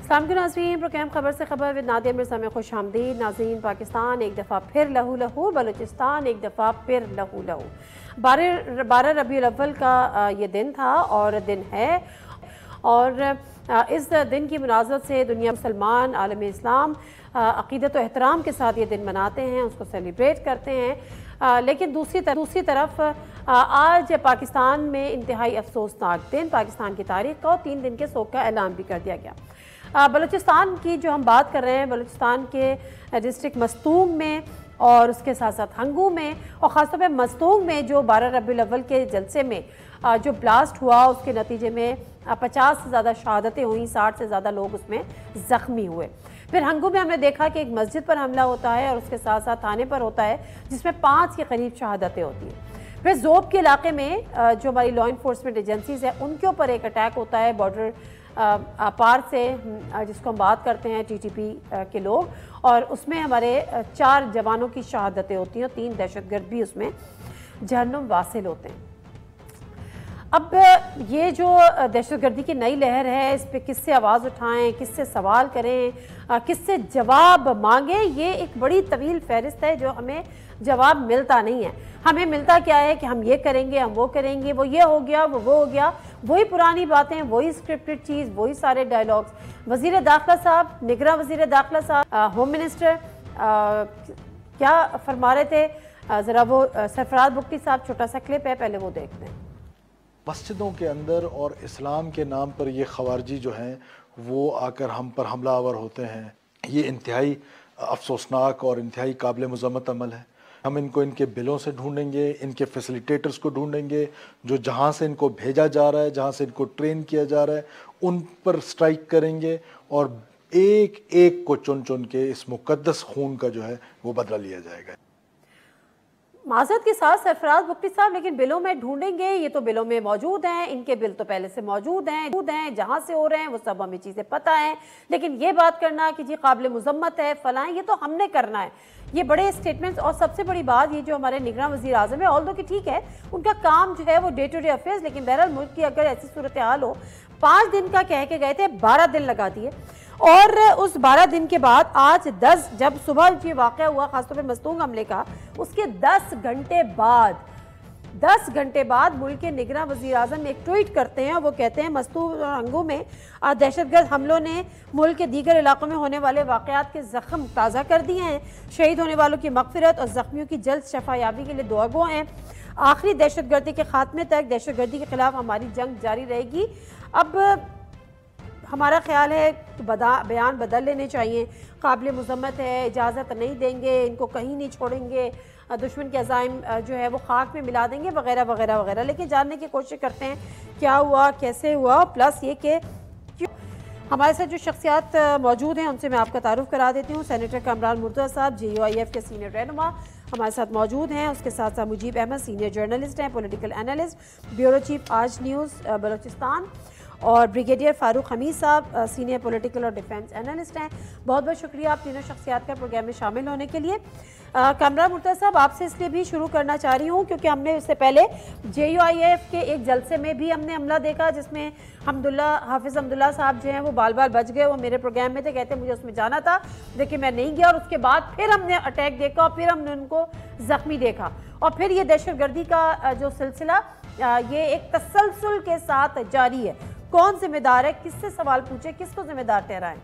अस्सलाम नाज़रीन, प्रोग्राम खबर से खबर विद नादिया मिर्ज़ा में खुश आमदीद। नाज़रीन, पाकिस्तान एक दफ़ा फिर लहू लहू, बलूचिस्तान एक दफ़ा फिर लहू लहू। 12 रबीउल अव्वल का ये दिन था और दिन है, और इस दिन की मुनासबत से दुनिया मुसलमान आलम इस्लाम अक़ीदत व एहतराम के साथ ये दिन मनाते हैं, उसको सेलिब्रेट करते हैं। लेकिन दूसरी तरफ आज पाकिस्तान में इंतहाई अफसोसनाक दिन, पाकिस्तान की तारीख का 3 दिन के शोक का ऐलान भी कर दिया गया। बलूचिस्तान की जो हम बात कर रहे हैं, बलूचिस्तान के डिस्ट्रिक्ट मस्तूंग में और उसके साथ साथ हंगू में, और ख़ासतौर पर मस्तूंग में जो 12 रबीउल अव्वल के जलसे में जो ब्लास्ट हुआ, उसके नतीजे में 50 से ज़्यादा शहादतें हुई, 60 से ज़्यादा लोग उसमें ज़ख्मी हुए। फिर हंगू में हमने देखा कि एक मस्जिद पर हमला होता है और उसके साथ साथ थाने पर होता है, जिसमें 5 के करीब शहादतें होती हैं। फिर जोब के इलाके में जो हमारी लॉ इन्फोर्समेंट एजेंसीज है, उनके ऊपर एक अटैक होता है बॉर्डर पार से, जिसको हम बात करते हैं TTP के लोग, और उसमें हमारे 4 जवानों की शहादतें होती हैं, 3 दहशतगर्द भी उसमें जहन्नुम वासिल होते हैं। अब ये जो दहशतगर्दी की नई लहर है, इस पर किससे आवाज़ उठाएं, किससे सवाल करें, किससे जवाब मांगें, ये एक बड़ी तवील फहरिस्त है जो हमें जवाब मिलता नहीं है। हमें मिलता क्या है कि हम ये करेंगे, हम वो करेंगे, वो ये हो गया, वो हो गया, वही पुरानी बातें, वही स्क्रिप्टेड चीज़, वही सारे डायलॉग्स। वज़ीर दाखिला साहब, निगरां वज़ीर दाखिला साहब, होम मिनिस्टर क्या फरमा रहे थे, ज़रा वो सरफराज बुगटी साहब, छोटा सा क्लिप है, पहले वो देखते हैं। मस्जिदों के अंदर और इस्लाम के नाम पर ये खवारजी जो हैं वो आकर हम पर हमलावर होते हैं, ये इंतहाई अफसोसनाक और इंतहाई काबिल मज़म्मत अमल है। हम इनको इनके बिलों से ढूंढेंगे, इनके फैसिलिटेटर्स को ढूंढेंगे, जो जहाँ से इनको भेजा जा रहा है, जहाँ से इनको ट्रेन किया जा रहा है, उन पर स्ट्राइक करेंगे और एक एक को चुन चुन के इस मुकद्दस खून का जो है वो बदला लिया जाएगा। माजरत के साथ सरफराज बुगटी साहब, लेकिन बिलों में ढूंढेंगे, ये तो बिलों में मौजूद हैं, इनके बिल तो पहले से मौजूद हैं, जहाँ से हो रहे हैं वो सब हमें चीज़ें पता हैं। लेकिन ये बात करना कि जी काबिल मुज़म्मत है, फलाएं, ये तो हमने करना है, ये बड़े स्टेटमेंट्स। और सबसे बड़ी बात, ये जो हमारे निगरां वज़ीर आज़म है, ऑल्दो कि ठीक है उनका काम जो है वो डे टू डे अफेयर्स, लेकिन बहरहाल मुल्क की अगर ऐसी सूरत हाल हो, 5 दिन का कह के गए थे, 12 दिन लगा दिए, और उस 12 दिन के बाद आज 10, जब सुबह ये वाक़या हुआ खासतौर पर मस्तूंग हमले का, उसके 10 घंटे बाद मुल्क के निगरां वज़ीर आज़म एक ट्वीट करते हैं। वो कहते हैं मस्तूंग और हंगू में दहशतगर्द हमलों ने मुल्क के दीगर इलाकों में होने वाले वाक़यात के ज़ख्म ताज़ा कर दिए हैं। शहीद होने वालों की मग़फ़िरत और ज़ख्मियों की जल्द शफ़ायाबी के लिए दुआगो हैं। आखिरी दहशतगर्दी के खात्मे तक दहशतगर्दी के खिलाफ हमारी जंग जारी रहेगी। अब हमारा ख्याल है कि बयान बदल लेने चाहिए। काबिल मुज़म्मत है, इजाज़त नहीं देंगे, इनको कहीं नहीं छोड़ेंगे, दुश्मन के अज़ाइम जो है वो खाक में मिला देंगे, वगैरह वगैरह वगैरह। लेकिन जानने की कोशिश करते हैं क्या हुआ, कैसे हुआ, प्लस ये कि हमारे साथ जो शख्सियात मौजूद हैं उनसे मैं आपका तारुफ करा देती हूँ। सेनेटर कामरान मुर्तज़ा साहब JUIF के सीनियर रहनुमा हमारे साथ मौजूद हैं। उसके साथ साथ मुजीब अहमद सीनियर जर्नलिस्ट हैं, पॉलिटिकल एनालिस्ट, ब्यूरो चीफ आज न्यूज़ बलूचिस्तान, और ब्रिगेडियर फारूक हमीद साहब सीनियर पॉलिटिकल और डिफेंस एनालिस्ट हैं। बहुत बहुत शुक्रिया आप तीनों शख्सियात का प्रोग्राम में शामिल होने के लिए। कामरान मुर्तज़ा साहब, आपसे इसलिए भी शुरू करना चाह रही हूँ क्योंकि हमने इससे पहले JUIF के एक जलसे में भी हमने हमला देखा, जिसमें हाफिज़ हमदुल्ला साहब जो हैं वो बाल बाल बच गए। वो मेरे प्रोग्राम में थे, कहते मुझे उसमें जाना था लेकिन मैं नहीं गया, और उसके बाद फिर हमने अटैक देखा और फिर हमने उनको ज़ख्मी देखा, और फिर ये दहशतगर्दी का जो सिलसिला ये एक तसलसल के साथ जारी है। कौन जिम्मेदार है, किससे सवाल पूछे, किसको जिम्मेदार ठहराएं?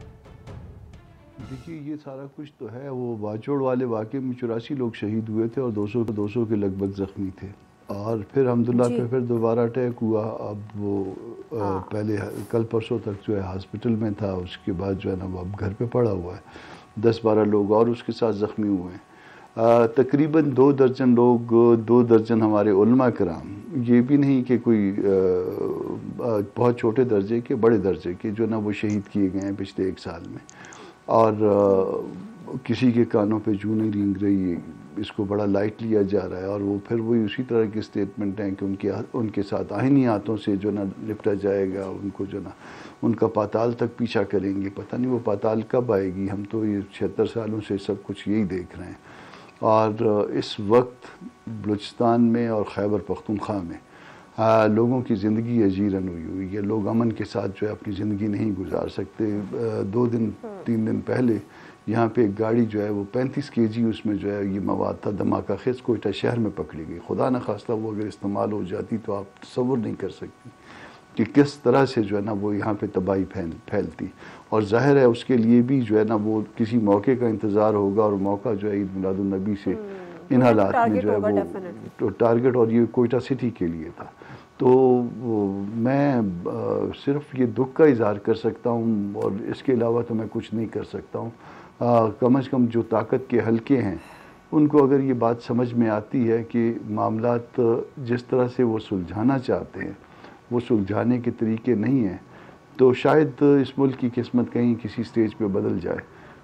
देखिए, ये सारा कुछ तो है, वो बाजोड़ वाले वाक़े में 84 लोग शहीद हुए थे और 200 के लगभग ज़ख्मी थे, और फिर अल्हम्दुलिल्लाह पे फिर दोबारा अटैक हुआ। अब वो पहले कल परसों तक जो है हॉस्पिटल में था, उसके बाद जो है ना वो अब घर पे पड़ा हुआ है। 10-12 लोग और उसके साथ ज़ख्मी हुए हैं। तकरीबन 2 दर्जन लोग, 2 दर्जन हमारे उलमा कराम, ये भी नहीं कि कोई बहुत छोटे दर्जे के, बड़े दर्जे के जो ना वो शहीद किए गए हैं पिछले 1 साल में, और किसी के कानों पे जूं नहीं रेंग रही, इसको बड़ा लाइट लिया जा रहा है। और वो फिर वही उसी तरह के स्टेटमेंट हैं कि उनके साथ आईनी हाथों से जो ना निपटा जाएगा, उनको जो ना उनका पाताल तक पीछा करेंगे। पता नहीं वो पाताल कब आएगी, हम तो ये 76 सालों से सब कुछ यही देख रहे हैं। और इस वक्त बलूचिस्तान में और खैबर पख्तूनख्वा में लोगों की ज़िंदगी अजीरन हुई है। लोग अमन के साथ जो है अपनी ज़िंदगी नहीं गुजार सकते। 2 दिन 3 दिन पहले यहाँ पे एक गाड़ी जो है वो 35 केजी उसमें जो है ये मवाद था, धमाका खेज कोयटा शहर में पकड़ी गई। खुदा न खास्ता वो अगर इस्तेमाल हो जाती तो आप तसव्वुर नहीं कर सकती कि किस तरह से जो है ना वो यहाँ पे तबाही फैलती। और ज़ाहिर है उसके लिए भी जो है ना वो किसी मौके का इंतज़ार होगा, और मौका जो है ईद मिलादुन नबी से इन हालात में जो है वो टारगेट, और ये कोयटा सिटी के लिए था। तो मैं सिर्फ ये दुख का इज़हार कर सकता हूँ, और इसके अलावा तो मैं कुछ नहीं कर सकता हूँ। कम अज़ कम जो ताकत के हलके हैं उनको अगर ये बात समझ में आती है कि मामलात जिस तरह से वो सुलझाना चाहते हैं वो सुलझाने के तरीके नहीं हैं, तो शायद इस मुल्क की किस्मत कहीं किसी स्टेज पे बदल जाए।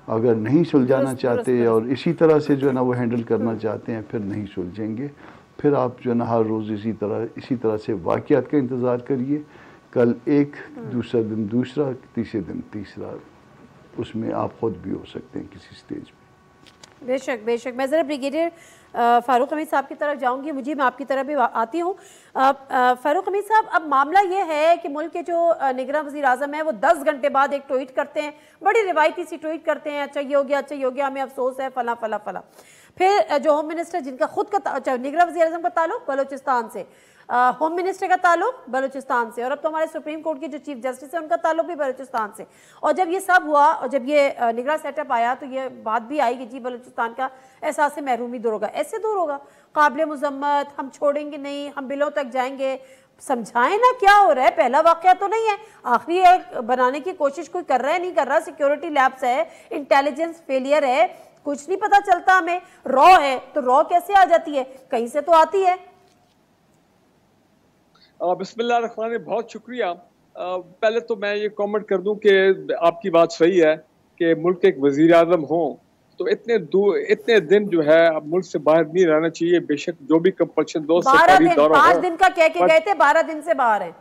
अगर नहीं सुलझाना चाहते और इसी तरह से जो है ना वो हैंडल करना चाहते हैं, फिर नहीं सुलझेंगे। फिर आप जो है ना हर रोज़ इसी तरह से वाक़यात का इंतज़ार करिए। कल एक, दूसरा दिन दूसरा, तीसरे दिन तीसरा, उसमें आप ख़ुद भी हो सकते हैं किसी स्टेज पे। बेशक बेशक। मैं ज़रा ब्रिगेडियर फ़ारूक हमीद साहब की तरफ जाऊंगी, मुझे मैं आपकी तरफ भी आती हूँ। फ़ारूक हमीद साहब, अब मामला ये है कि मुल्क के जो निगरान वज़ीर आज़म है वो 10 घंटे बाद एक ट्वीट करते हैं, बड़ी रिवायती सी ट्वीट करते हैं, अच्छा ये हो गया, अच्छा ये हो गया, हमें अफसोस है, फला फला फला। फिर जो होम मिनिस्टर जिनका खुद का निगरान वज़ीर आज़म का ताल्लुक बलोचिस्तान से, होम मिनिस्टर का ताल्लुक बलूचिस्तान से, और अब तो हमारे सुप्रीम कोर्ट के जो चीफ जस्टिस है उनका ताल्लुक भी बलूचिस्तान से। और जब ये सब हुआ और जब ये निगरान सेटअप आया तो ये बात भी आई कि जी बलूचिस्तान का एहसास महरूमी दूर होगा। ऐसे दूर होगा? काबिल मुजम्मत, हम छोड़ेंगे नहीं, हम बिलों तक जाएंगे। समझाएं ना क्या हो रहा है। पहला वाकया तो नहीं है, आखिरी एक बनाने की कोशिश कोई कर रहा है नहीं कर रहा, सिक्योरिटी लैब्स है, इंटेलिजेंस फेलियर है, कुछ नहीं पता चलता हमें। रॉ है तो रॉ कैसे आ जाती है? कहीं से तो आती है। बिस्मिल्लाह रहमान रहीम, बहुत शुक्रिया। पहले तो मैं ये कमेंट कर दूं कि आपकी बात सही है कि मुल्क के एक वजीर आज़म हो तो इतने दिन जो है अब मुल्क से बाहर नहीं रहना चाहिए। बेशक जो भी कंपल्शन 5 दिन का कह के गए थे, 12 दिन से बाहर है।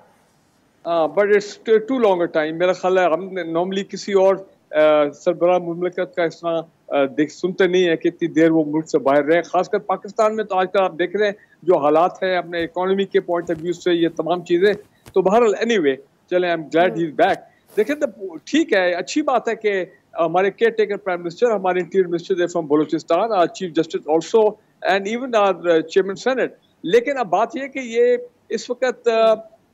But it's too long a time. मेरा ख्याल है हम नॉर्मली किसी और सरबराह मुमलिकत का इस तरह सुनते नहीं है कि इतनी देर वो मुल्क से बाहर रहे। खासकर पाकिस्तान में तो आजकल आप देख रहे हैं जो हालात हैं अपने इकोनॉमी के पॉइंट ऑफ व्यू से, ये तमाम चीज़ें। तो बहरहाल एनीवे चले, I am glad he is back. देखिए तो ठीक है, अच्छी बात है कि हमारे केयर टेकर प्राइम मिनिस्टर, हमारे interior minister from Balochistan, our chief justice also and even our chairman senate. लेकिन अब बात यह कि ये इस वक्त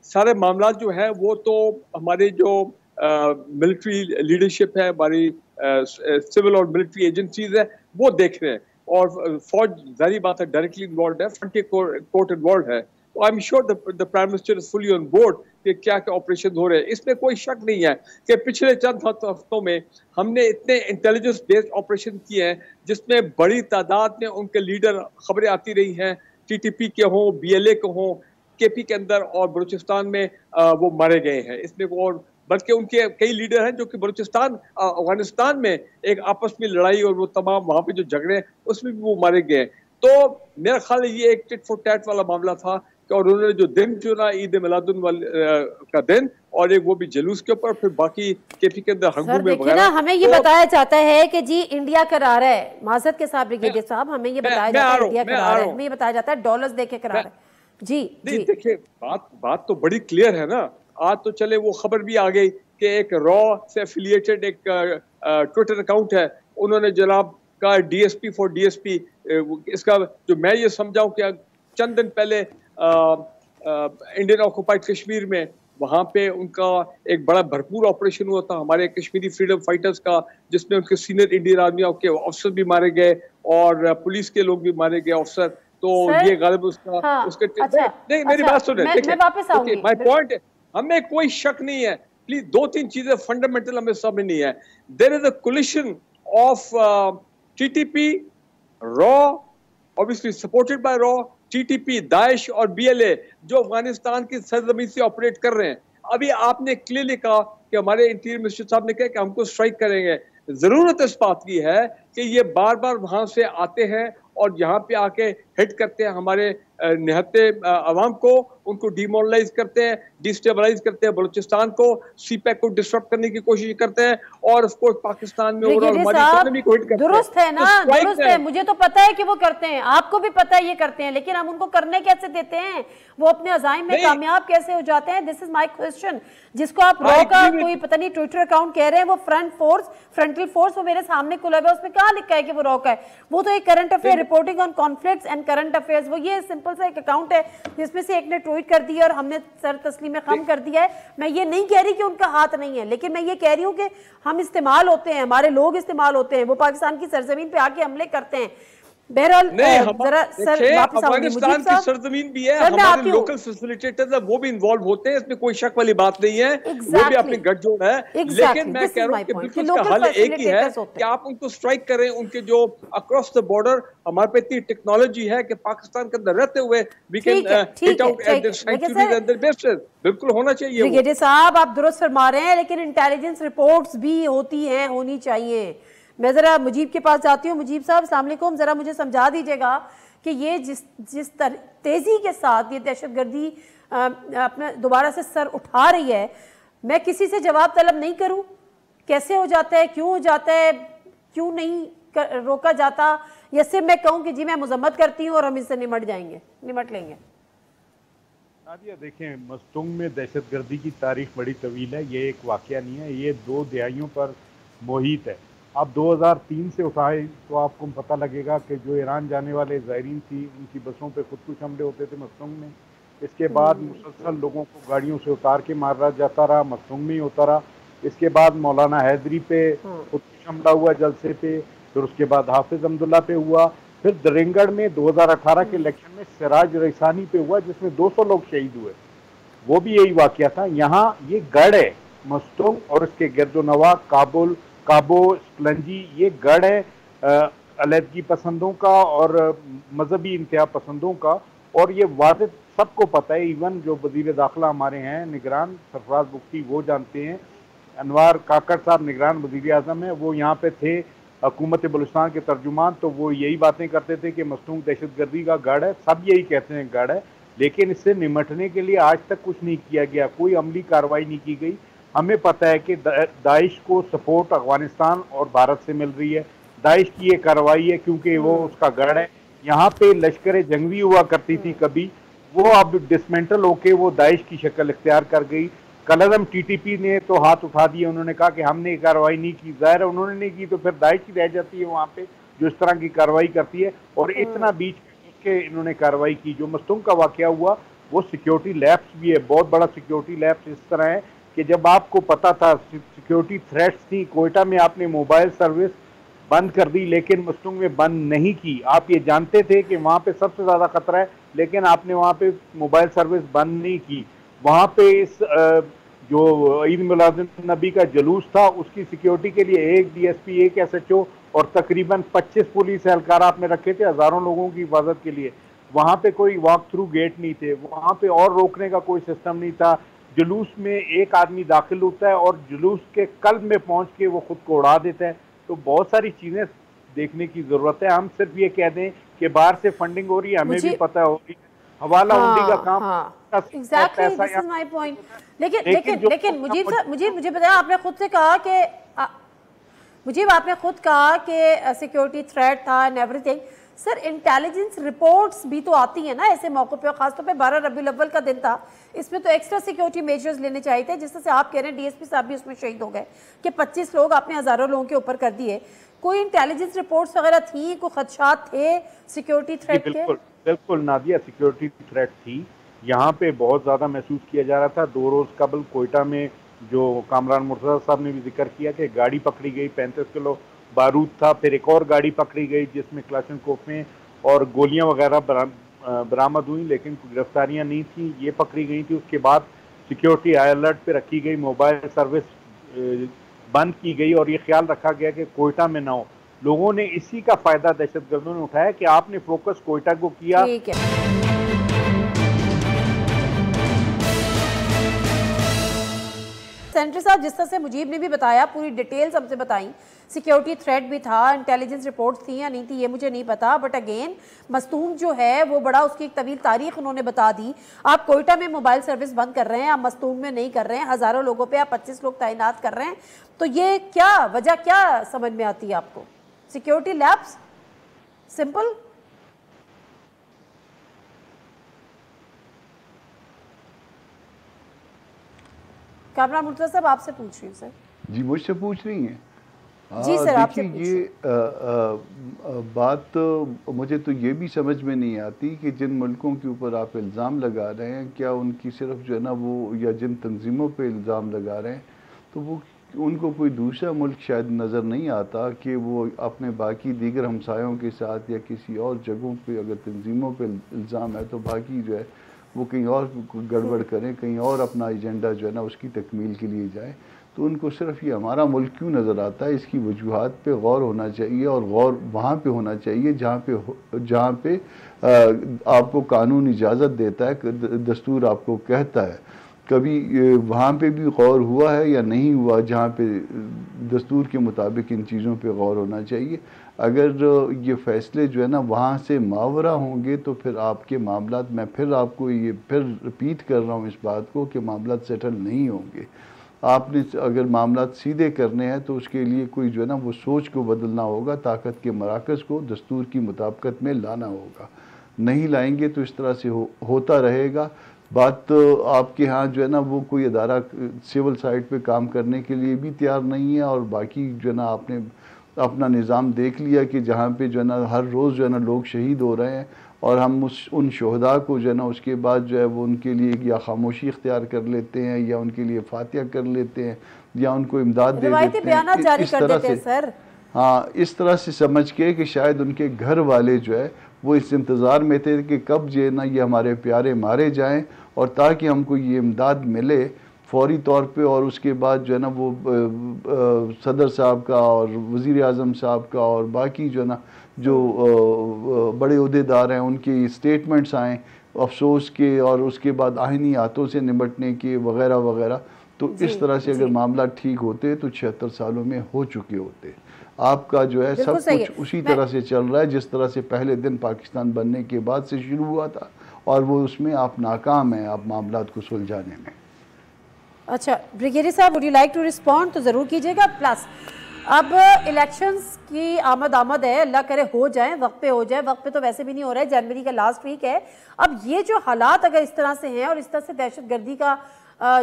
सारे मामला जो है वो तो हमारे जो मिलिट्री लीडरशिप है, हमारी सिविल और मिलिट्री एजेंसीज है, वो देख रहे हैं। और फौज जारी बात है डायरेक्टली इन्वॉल्व है, फ्रंटियर कोर्ट इन्वॉल्व है। तो I am sure the prime minister is fully on board कि क्या क्या ऑपरेशन हो रहे हैं। इसमें कोई शक नहीं है कि पिछले चंद हफ्तों में हमने इतने इंटेलिजेंस बेस्ड ऑपरेशन किए हैं जिसमें बड़ी तादाद में उनके लीडर, खबरें आती रही हैं, TTP के हों, BLA के हों, KP के अंदर और बलूचिस्तान में वो मारे गए हैं। इसमें और बल्कि उनके कई लीडर हैं जो कि बलूचिस्तान अफगानिस्तान में एक आपस में लड़ाई और वो तमाम वहाँ पे जो झगड़े हैं उसमें भी वो मारे गए। तो मेरा ख्याल है ये एक टिट फॉर टैट वाला मामला था और उन्होंने जो दिन चुना ईद मिलादुन का दिन, और एक वो भी जुलूस के ऊपर, फिर बाकी KP के अंदर हंगू में वगैरह। हमें ये बताया जाता है कि जी इंडिया करा रहा है, माजरत के साथ ब्रिगेडियर साहब, हमें ये बताया जाता है इंडिया करा रहा है, हमें ये बताया जाता है डॉलर्स देके करा रहा है। जी नहीं, देखिए बात तो बड़ी क्लियर है ना। आज तो चले वो खबर भी आ गई कि एक रॉ से एफिलिएटेड एक ट्विटर अकाउंट है, उन्होंने जनाब का DSP फॉर DSP, इसका जो मैं ये समझाऊं कि चंद दिन पहले इंडियन ऑक्युपाइड कश्मीर में वहाँ पे उनका एक बड़ा भरपूर ऑपरेशन हुआ था हमारे कश्मीरी फ्रीडम फाइटर्स का, जिसमें उनके सीनियर इंडियन आर्मी के ऑफिसर भी मारे गए और पुलिस के लोग भी मारे गए ऑफिसर। तो ये गालिब उसका उसके नहीं, मेरी बात सुने, देखिए माय पॉइंट है, हमें कोई शक नहीं है। प्लीज 2-3 चीजें फंडामेंटल हमें समझ नहीं है। There is a collision of TTP, raw obviously supported by raw, TTP, Daesh और BLA जो अफगानिस्तान की सरजमीन से ऑपरेट कर रहे हैं। अभी आपने क्लियरली कहा कि हमारे इंटीरियर मिनिस्टर साहब ने कहा कि हमको स्ट्राइक करेंगे। जरूरत इस बात की है कि ये बार बार वहां से आते हैं और यहाँ पे आके हिट करते हैं हमारे निहत्ते अवाम को उनको डिमोरलाइज करते हैं, डिस्टेबलाइज करते हैं बलूचिस्तान को, सीपैक को डिस्टर्ब करने की कोशिश करते हैं और ऑफ कोर्स पाकिस्तान में ओवरऑल हमारी इकोनॉमी को हिट करते हैं। दुरुस्त है ना, दुरुस्त है, मुझे तो पता है कि वो करते हैं, आपको भी पता है ये करते हैं, लेकिन हम उनको करने कैसे देते हैं, वो अपने अज़ाइम में कामयाब कैसे हो जाते हैं? This is my question. जिसको आप रॉ का कोई पता नहीं ट्विटर अकाउंट कह रहे हैं, वो फ्रंटल फोर्स वो मेरे सामने खुला हुआ है, उसमें कहाँ लिखा है कि वो रॉ का है? वो तो एक current affair reporting on conflicts and current affairs, वो ये सिंपल सा एक अकाउंट है जिसमें से एक ने ट्वीट कर दिया और हमने सर तस्लीम खम कर दिया है। मैं ये नहीं कह रही कि उनका हाथ नहीं है, लेकिन मैं ये कह रही हूँ कि हम इस्तेमाल होते हैं, हमारे लोग इस्तेमाल होते हैं, वो पाकिस्तान की सरजमीन पे आके हमले करते हैं। बहरहाल जरा सर वापस अफगानिस्तान की सरजमीन भी है, हमारे लोकल फैसिलिटेटर्स वो भी इन्वॉल्व होते हैं, इसमें कोई शक वाली बात नहीं है, वो भी अपनी गठजोड़ है। लेकिन मैं कह रहा हूँ कि बिल्कुल इसका हल एक ही है कि आप उनको स्ट्राइक करें, उनके जो अक्रॉस द बॉर्डर हमारे पे इतनी टेक्नोलॉजी है कि पाकिस्तान के अंदर रहते हुए we can hit out at the sanctuaries and the bases, बिल्कुल होना चाहिए। ब्रिगेडियर साहब आप दुरुस्त फरमा रहे हैं, लेकिन इंटेलिजेंस रिपोर्ट्स भी होती हैं, होनी चाहिए। मैं जरा मुजीब के पास जाती हूँ। मुजीब साहब अस्सलाम वालेकुम, जरा मुझे समझा दीजिएगा कि ये जिस तेजी के साथ ये दहशतगर्दी अपना दोबारा से सर उठा रही है, मैं किसी से जवाब तलब नहीं करूँ? कैसे हो जाता है, क्यों हो जाता है, क्यों नहीं रोका जाता, या सिर्फ मैं कहूँ कि जी मैं मजम्मत करती हूँ और हम इससे निमट लेंगे? नादिया देखें, मस्तूंग में दहशतगर्दी की तारीख बड़ी तवील है, ये एक वाकया नहीं है, ये 2 दहाइयों पर मोहित है। आप 2003 से उठाए तो आपको पता लगेगा कि जो ईरान जाने वाले ज़ायरीन थी उनकी बसों पे खुद कुछ हमले होते थे मस्तूंग में। इसके बाद मुसलसल लोगों को गाड़ियों से उतार के मारा जाता रहा, मस्तूंग में ही होता रहा। इसके बाद मौलाना हैदरी पे खुद कुछ हमला हुआ जलसे पे, फिर उसके बाद हाफिज अब्दुल्ला पे हुआ, फिर दरिंगड़ में 2018 के इलेक्शन में सिराज रईसानी पे हुआ जिसमें 200 लोग शहीद हुए, वो भी यही वाकया था। यहाँ ये गढ़ है मस्तूंग और इसके गिरदोनवा काबो स्पलंजी, ये गढ़ है अलहदगी पसंदों का और मजहबी इंतहा पसंदों का, और ये वाज़ेह सबको पता है। इवन जो वज़ीर दाखिला हमारे हैं निगरान सरफराज बुख्ती, वो जानते हैं। अनवार काकड़ साहब निगरान वज़ीर आज़म है, वो यहाँ पे थे हुकूमत बलूचिस्तान के तर्जुमान, तो वो यही बातें करते थे कि मस्तूंग दहशतगर्दी का गढ़ है, सब यही कहते हैं गढ़ है। लेकिन इससे निमटने के लिए आज तक कुछ नहीं किया गया, कोई अमली कार्रवाई नहीं की गई। हमें पता है कि दाइश को सपोर्ट अफगानिस्तान और भारत से मिल रही है, दाइश की ये कार्रवाई है क्योंकि वो उसका गढ़ है। यहाँ पे लश्कर जंगवी हुआ करती थी कभी, वो अब डिसमेंटल होके वो दाइश की शक्ल इख्तियार कर गई। कलअज़म टीटीपी ने तो हाथ उठा दिए, उन्होंने कहा कि हमने कार्रवाई नहीं की। जाहिर है उन्होंने नहीं की तो फिर दाइश ही रह जाती है वहाँ पे जो इस तरह की कार्रवाई करती है, और इतना बीच के इन्होंने कार्रवाई की। जो मस्तूंग का वाकया हुआ वो सिक्योरिटी लैप्स भी है, बहुत बड़ा सिक्योरिटी लैप्स इस तरह है कि जब आपको पता था सिक्योरिटी थ्रेट्स थी, कोयटा में आपने मोबाइल सर्विस बंद कर दी लेकिन मस्तूंग में बंद नहीं की। आप ये जानते थे कि वहाँ पे सबसे ज़्यादा खतरा है, लेकिन आपने वहाँ पे मोबाइल सर्विस बंद नहीं की। वहाँ पे इस जो ईद मिलाद नबी का जुलूस था उसकी सिक्योरिटी के लिए 1 DSP 1 SHO और तकरीबन 25 पुलिस एहलकार आपने रखे थे हज़ारों लोगों की हिफाजत के लिए। वहाँ पे कोई वॉक थ्रू गेट नहीं थे, वहाँ पे और रोकने का कोई सिस्टम नहीं था। जुलूस में एक आदमी दाखिल होता है और जुलूस के कल्ब में पहुंच के वो खुद को उड़ा देता है। तो बहुत सारी चीजें देखने की जरूरत है। हम सिर्फ ये कह दें कि बाहर से फंडिंग हो रही है, हमें भी पता हो रही है, हवाला हुंडी का काम exactly this is my point. लेकिन मुझे बताया, आपने खुद से कहा कि आपने खुद कहा कि सिक्योरिटी थ्रेट था and everything. Sir intelligence reports भी तो आती हैं ना ऐसे मौकों पे, खासतौर पे 12 रबीउल अव्वल का दिन था, इसमें तो एक्स्ट्रा सिक्योरिटी मेजर्स लेने चाहिए थे। जिस तरह से आप कह रहे हैं DSP साहब भी उसमें शहीद हो गए कि 25 लोग आपने हज़ारों लोगों के ऊपर कर दिए। कोई इंटेलिजेंस रिपोर्ट्स वगैरह थी, कोई खदशात थे सिक्योरिटी थ्रेट के? बिल्कुल नादिया, सिक्योरिटी थ्रेट थी। यहाँ पे बहुत ज़्यादा महसूस किया जा रहा था। 2 रोज़ कबल कोयटा में जो कामरान मुर्तज़ा साहब ने भी जिक्र किया कि गाड़ी पकड़ी गई, 35 किलो बारूद था। फिर एक और गाड़ी पकड़ी गई जिसमें क्लाशनकोफ़ें और गोलियां वगैरह बरामद हुई, लेकिन गिरफ्तारियां नहीं थी, ये पकड़ी गई थी। उसके बाद सिक्योरिटी हाई अलर्ट पे रखी गई, मोबाइल सर्विस बंद की गई और ये ख्याल रखा गया कि कोयटा में ना हो। लोगों ने इसी का फ़ायदा दहशतगर्दों ने उठाया कि आपने फोकस कोयटा को किया। ठीक है। सेनेटर साहब, जिस तरह से मुजीब ने भी बताया, पूरी डिटेल्स हमसे बताई, सिक्योरिटी थ्रेट भी था, इंटेलिजेंस रिपोर्ट्स थी या नहीं थी ये मुझे नहीं पता, बट अगेन मस्तूम जो है वो बड़ा, उसकी एक तवील तारीख उन्होंने बता दी। आप कोयटा में मोबाइल सर्विस बंद कर रहे हैं, आप मस्तूम में नहीं कर रहे हैं, हज़ारों लोगों पे आप 25 लोग तैनात कर रहे हैं, तो ये क्या वजह, क्या समझ में आती है आपको? Security labs, simple. Kamra Murtaza साहब आपसे पूछ रही हूँ सर। जी मुझसे पूछ रही हैं? जी सर, आपसे देखिए ये बात तो मुझे तो ये भी समझ में नहीं आती कि जिन मुल्कों के ऊपर आप इल्ज़ाम लगा रहे हैं, क्या उनकी सिर्फ जो है ना वो, या जिन तंजीमों पे इल्ज़ाम लगा रहे हैं, तो वो उनको कोई दूसरा मुल्क शायद नज़र नहीं आता कि वो अपने बाकी दीगर हमसायों के साथ या किसी और जगहों पे अगर तंजीमों पे इल्ज़ाम है तो बाकी जो है वो कहीं और गड़बड़ करें, कहीं और अपना एजेंडा जो है ना उसकी तकमील के लिए जाए। तो उनको सिर्फ ये हमारा मुल्क क्यों नज़र आता है, इसकी वजूहात पे गौर होना चाहिए, और गौर वहाँ पे होना चाहिए जहाँ पे आपको कानून इजाज़त देता है, दस्तूर आपको कहता है। कभी वहाँ पे भी गौर हुआ है या नहीं हुआ जहाँ पे दस्तूर के मुताबिक इन चीज़ों पे गौर होना चाहिए। अगर ये फ़ैसले जो है ना वहाँ से मावरा होंगे तो फिर आपके मामलात, मैं फिर आपको ये फिर रिपीट कर रहा हूँ इस बात को, कि मामलात सेटल नहीं होंगे। आपने अगर मामलात सीधे करने हैं तो उसके लिए कोई जो है ना वो सोच को बदलना होगा, ताकत के मराकज़ को दस्तूर की मुताबिकत में लाना होगा। नहीं लाएंगे तो इस तरह से होता रहेगा। बात तो आपके यहाँ जो है ना वो कोई अदारा सिविल साइड पे काम करने के लिए भी तैयार नहीं है, और बाकी जो है ना आपने अपना निज़ाम देख लिया कि जहाँ पे जो है ना हर रोज़ जो है ना लोग शहीद हो रहे हैं, और हम उन शहदा को जो है ना उसके बाद जो है वो उनके लिए या खामोशी इख्तियार कर लेते हैं, या उनके लिए फातिया कर लेते हैं, या उनको इमदाद दे देते हैं, इस तरह से सर। हाँ, इस तरह से समझ के कि शायद उनके घर वाले जो है वो इस इंतज़ार में थे कि कब जो है ना ये हमारे प्यारे मारे जाएं, और ताकि हमको ये इमदाद मिले फौरी तौर पे। और उसके बाद जो है ना वो सदर साहब का और वज़ीर आज़म साहब का और बाकी जो है ना जो बड़े उहदेदार हैं उनकी स्टेटमेंट्स आएँ अफसोस के, और उसके बाद आइनी हाथों से निपटने के वगैरह वगैरह। तो इस तरह से अगर मामला ठीक होते तो 76 सालों में हो चुके होते। आपका जो है सब कुछ उसी तरह से चल रहा है जिस तरह से पहले दिन पाकिस्तान बनने के बाद से शुरू हुआ था, और वो उसमें आप नाकाम हैं आप मामलात को सुलझाने में। अच्छा ब्रिगेडियर साहब, would you like to respond? तो ज़रूर कीजिएगा। प्लस अब इलेक्शंस की आमद है, अल्लाह करे हो जाए, वक्त पे हो जाए। वक्त पे तो वैसे भी नहीं हो रहा है, जनवरी का लास्ट वीक है। अब ये जो हालात अगर इस तरह से हैं और इस तरह से दहशतगर्दी का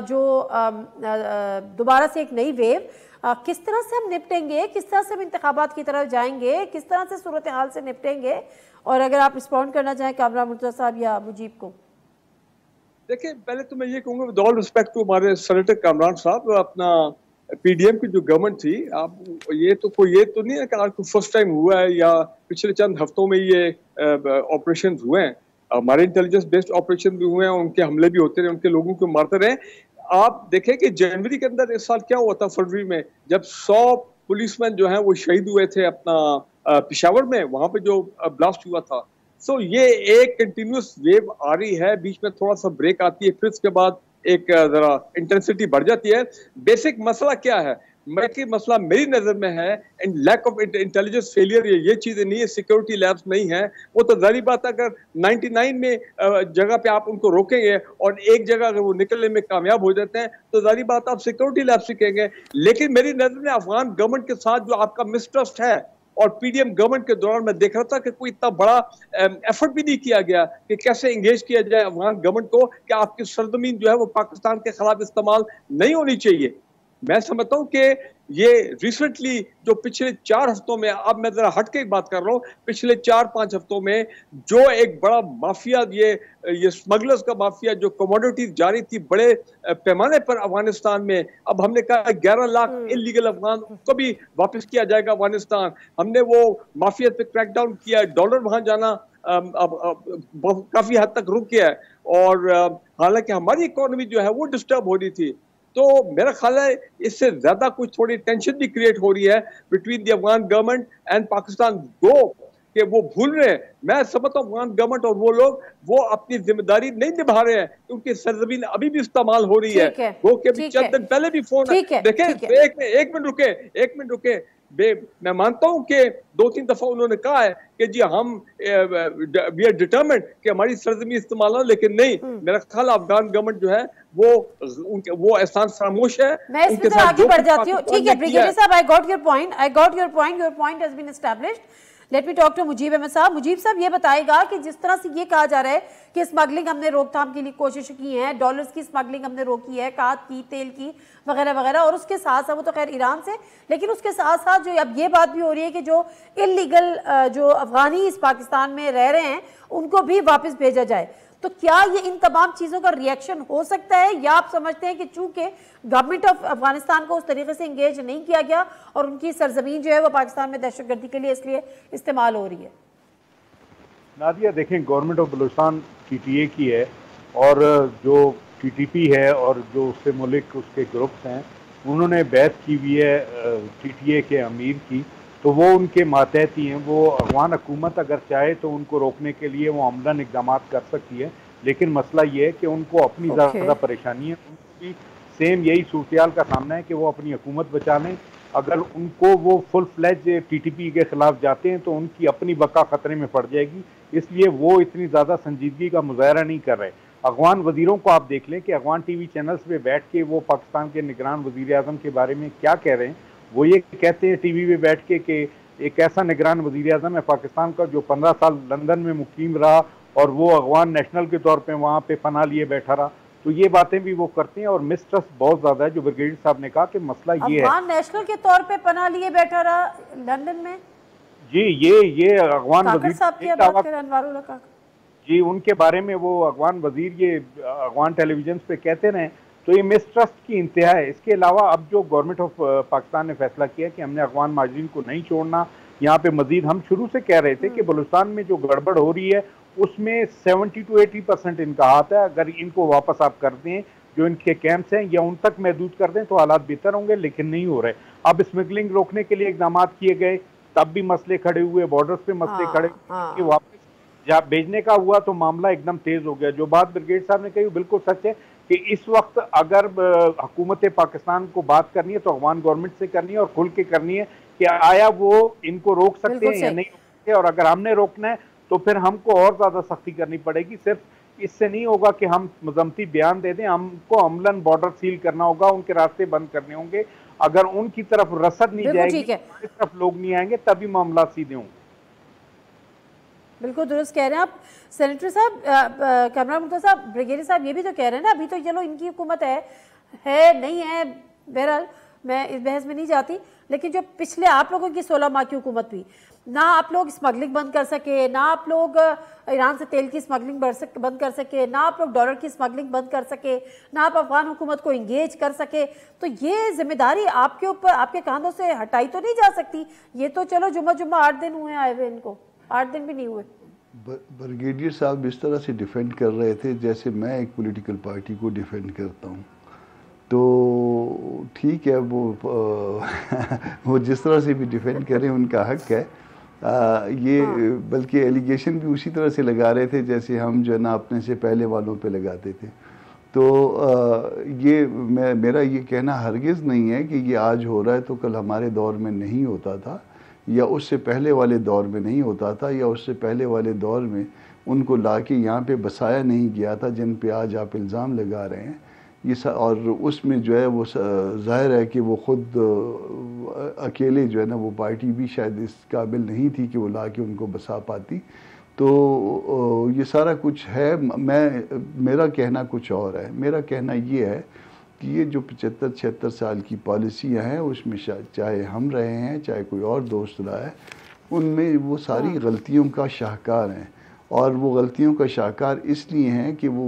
जो दोबारा से एक नई वेव, किस तरह से हम निपटेंगे, किस तरह से हम इंतखाबात की तरफ जाएंगे, किस तरह से सूरत हाल से निपटेंगे? और अगर आप रिस्पॉन्ड करना चाहें कामरा मुर्तज़ा साहब या मुजीब को। देखिए, पहले तो मैं ये कहूँगा विद ऑल रिस्पेक्ट टू हमारे सेनेटर कामरान साहब, अपना पीडीएम की जो गवर्नमेंट थी, आप ये तो नहीं है कि आज फर्स्ट टाइम हुआ है या पिछले चंद हफ्तों में ये ऑपरेशन हुए हैं। हमारे इंटेलिजेंस बेस्ड ऑपरेशन भी हुए हैं, उनके हमले भी होते रहे, उनके लोगों को मारते रहे। आप देखें कि जनवरी के अंदर इस साल क्या हुआ था, फरवरी में, जब 100 पुलिसमैन जो हैं वो शहीद हुए थे अपना पेशावर में, वहां पे जो ब्लास्ट हुआ था। सो ये एक कंटिन्यूस वेव आ रही है, बीच में थोड़ा सा ब्रेक आती है, फिर उसके बाद एक जरा इंटेंसिटी बढ़ जाती है। बेसिक मसला क्या है? मसला मेरी नजर में है and lack of intelligence failure. ये चीजें नहीं है, सिक्योरिटी लैब्स नहीं है। वो तो जारी बात है, अगर 99 में जगह पे आप उनको रोकेंगे और एक जगह अगर वो निकलने में कामयाब हो जाते हैं तो जारी बात आप सिक्योरिटी लैब सीखेंगे। लेकिन मेरी नजर में अफगान गवर्नमेंट के साथ जो आपका मिसट्रस्ट है, और पीडीएम गवर्नमेंट के दौरान मैं देख रहा था कि कोई इतना बड़ा एफर्ट भी नहीं किया गया कि कैसे एंगेज किया जाए अफगान गवर्नमेंट को कि आपकी सरजमीन जो है वो पाकिस्तान के खिलाफ इस्तेमाल नहीं होनी चाहिए। मैं समझता हूं कि ये रिसेंटली जो पिछले 4 हफ्तों में, अब मैं जरा हट के बात कर रहा हूं, पिछले 4-5 हफ्तों में जो एक बड़ा माफिया, ये स्मगलर्स का माफिया, जो कमोडिटीज जारी थी बड़े पैमाने पर अफगानिस्तान में, अब हमने कहा 11 लाख इलीगल अफगान को भी वापस किया जाएगा अफगानिस्तान। हमने वो माफिया पे क्रैकडाउन किया, डॉलर वहां जाना काफी हद तक रुक गया है, और हालांकि हमारी इकोनॉमी जो है वो डिस्टर्ब हो रही थी। तो मेरा ख्याल है इससे ज्यादा कुछ थोड़ी टेंशन भी क्रिएट हो रही है between the Afghan government and Pakistan गो, कि वो भूल रहे हैं। मैं समझता हूँ अफगान गवर्नमेंट और वो लोग वो अपनी जिम्मेदारी नहीं निभा रहे हैं, क्योंकि सरजमीन अभी भी इस्तेमाल हो रही है। वो कि अभी चंद दिन पहले भी फोन देखें, एक मिनट रुके मैं मानता हूं कि 2-3 दफा उन्होंने कहा है कि जी हम वी आर डिटरमिन्ड कि हमारी सरजमीन इस्तेमाल हो, लेकिन नहीं, मेरा ख्याल अफगान गवर्नमेंट जो है वो एहसान फरामोश है। मैं इसमें तो आगे बढ़ जाती हूँ। ठीक है ब्रिगेडियर साहब, I got your point, your point has been established. Let me talk to Mujib Ahmed साहब। मुजीब साहब ये बताएगा कि जिस तरह से ये कहा जा रहा है कि स्मगलिंग हमने रोकथाम के लिए कोशिश की है, डॉलर्स की स्मगलिंग हमने रोकी है, खाद की, तेल की वगैरह वगैरह, और उसके साथ साथ वो तो खैर ईरान से, लेकिन उसके साथ साथ जो अब ये बात भी हो रही है कि जो इलीगल जो अफगानी इस पाकिस्तान में रह रहे हैं उनको भी वापस भेजा जाए, तो क्या ये इन तमाम चीज़ों का रिएक्शन हो सकता है, या आप समझते हैं कि चूंकि गवर्नमेंट ऑफ अफगानिस्तान को उस तरीके से इंगेज नहीं किया गया और उनकी सरजमीन जो है वो पाकिस्तान में दहशतगर्दी के लिए इसलिए इस्तेमाल हो रही है? नादिया देखें, गवर्नमेंट ऑफ बलूचिस्तान TTA की है, और जो TTP है और जो उससे मुल्क उसके ग्रुप्स हैं उन्होंने बैत की हुई है TTA के अमीर की, तो वो उनके मातहत ही हैं। वो अफगान हुकूमत अगर चाहे तो उनको रोकने के लिए वो अमलन इक़दाम कर सकती है, लेकिन मसला ये है कि उनको अपनी ज़्यादा परेशानी है, उनकी सेम यही सूरत का सामना है कि वो अपनी हुकूमत बचा लें। अगर उनको वो फुल फ्लैज TTP के खिलाफ जाते हैं तो उनकी अपनी बका खतरे में पड़ जाएगी, इसलिए वो इतनी ज़्यादा संजीदगी का मुजाहरा नहीं कर रहे। अफगान वज़ीरों को आप देख लें कि अफगान TV चैनल्स पे बैठ के वो पाकिस्तान के निगरान वज़ीर आज़म के बारे में क्या कह रहे हैं। वो ये कहते हैं TV पे बैठ के कि एक ऐसा निगरान वज़ीर आज़म है पाकिस्तान का जो 15 साल लंदन में मुकीम रहा और वो अफगान नेशनल के तौर पे वहाँ पे पनाह लिए बैठा रहा। तो ये बातें भी वो करते हैं और मिसट्रस्ट बहुत ज़्यादा है, जो ब्रिगेडियर साहब ने कहा कि मसला ये है। अफगान नेशनल के तौर पे पनाह लिए बैठा रहा लंदन में? जी, ये अफगान वज़ीर साहब की बात कर अनवारुल्लाह काका जी, उनके बारे में वो अफगान वज़ीर ये अफगान टेलीविजन पे कहते रहे, तो ये मिसट्रस्ट की इंतहा है। इसके अलावा अब जो गवर्नमेंट ऑफ पाकिस्तान ने फैसला किया कि हमने अफगान माजरीन को नहीं छोड़ना, यहाँ पे मजीद हम शुरू से कह रहे थे कि बलूचिस्तान में जो गड़बड़ हो रही है उसमें 70 to 80% इनका हाथ है। अगर इनको वापस आप कर दें, जो इनके कैंप्स हैं या उन तक महदूद कर दें तो हालात बेहतर होंगे, लेकिन नहीं हो रहे। अब स्मगलिंग रोकने के लिए इकदाम किए गए, तब भी मसले खड़े हुए, बॉर्डर्स पे मसले खड़े कि वापस जब भेजने का हुआ तो मामला एकदम तेज हो गया। जो बात ब्रिगेडियर साहब ने कही बिल्कुल सच है कि इस वक्त अगर हुकूमत पाकिस्तान को बात करनी है तो अफगान गवर्नमेंट से करनी है और खुल के करनी है कि आया वो इनको रोक सकते हैं या नहीं रोक सकते, और अगर हमने रोकना है तो फिर हमको और ज़्यादा सख्ती करनी पड़ेगी। सिर्फ इससे नहीं होगा कि हम मजम्मती बयान दे दें, हमको अमलन बॉर्डर सील करना होगा, उनके रास्ते बंद करने होंगे। अगर उनकी तरफ रसद नहीं जाएगी, हमारी तरफ लोग नहीं आएंगे, तभी मामला सीधे होंगे। बिल्कुल दुरुस्त कह रहे हैं आप सेनेटर साहब। कैमरा मुख्तार साहब, ब्रिगेडियर साहब ये भी तो कह रहे हैं ना, अभी तो चलो इनकी हुकूमत है नहीं है, बहरहाल मैं इस बहस में नहीं जाती, लेकिन जो पिछले आप लोगों की 16 माह की हुकूमत हुई, ना आप लोग स्मगलिंग बंद कर सके, ना आप लोग ईरान से तेल की स्मगलिंग बंद कर सके, ना आप लोग डॉलर की स्मगलिंग बंद कर सके, ना आप अफगान हुकूमत को इंगेज कर सके, तो ये जिम्मेदारी आपके ऊपर, आपके कांधों से हटाई तो नहीं जा सकती। ये तो चलो जुम्मा 8 दिन हुए आए हुए, इनको 8 दिन भी नहीं हुए। ब्रिगेडियर साहब इस तरह से डिफेंड कर रहे थे जैसे मैं एक पॉलिटिकल पार्टी को डिफेंड करता हूँ, तो ठीक है, वो जिस तरह से भी डिफेंड करें उनका हक है। ये बल्कि एलिगेशन भी उसी तरह से लगा रहे थे जैसे हम जो है ना अपने से पहले वालों पे लगाते थे। तो ये मेरा ये कहना हरगिज़ नहीं है कि ये आज हो रहा है तो कल हमारे दौर में नहीं होता था, या उससे पहले वाले दौर में नहीं होता था, या उससे पहले वाले दौर में उनको लाके यहाँ पे बसाया नहीं गया था जिन पे आज आप इल्ज़ाम लगा रहे हैं। ये और उसमें जो है वो ज़ाहिर है कि वो ख़ुद अकेले जो है ना वो पार्टी भी शायद इस काबिल नहीं थी कि वो लाके उनको बसा पाती। तो ये सारा कुछ है। मेरा कहना कुछ और है। मेरा कहना ये है कि ये जो 75-76 साल की पॉलिसियाँ हैं उसमें चाहे हम रहे हैं चाहे कोई और दोस्त रहा है, उनमें वो सारी गलतियों का शाहकार हैं, और वो गलतियों का शाहकार इसलिए हैं कि वो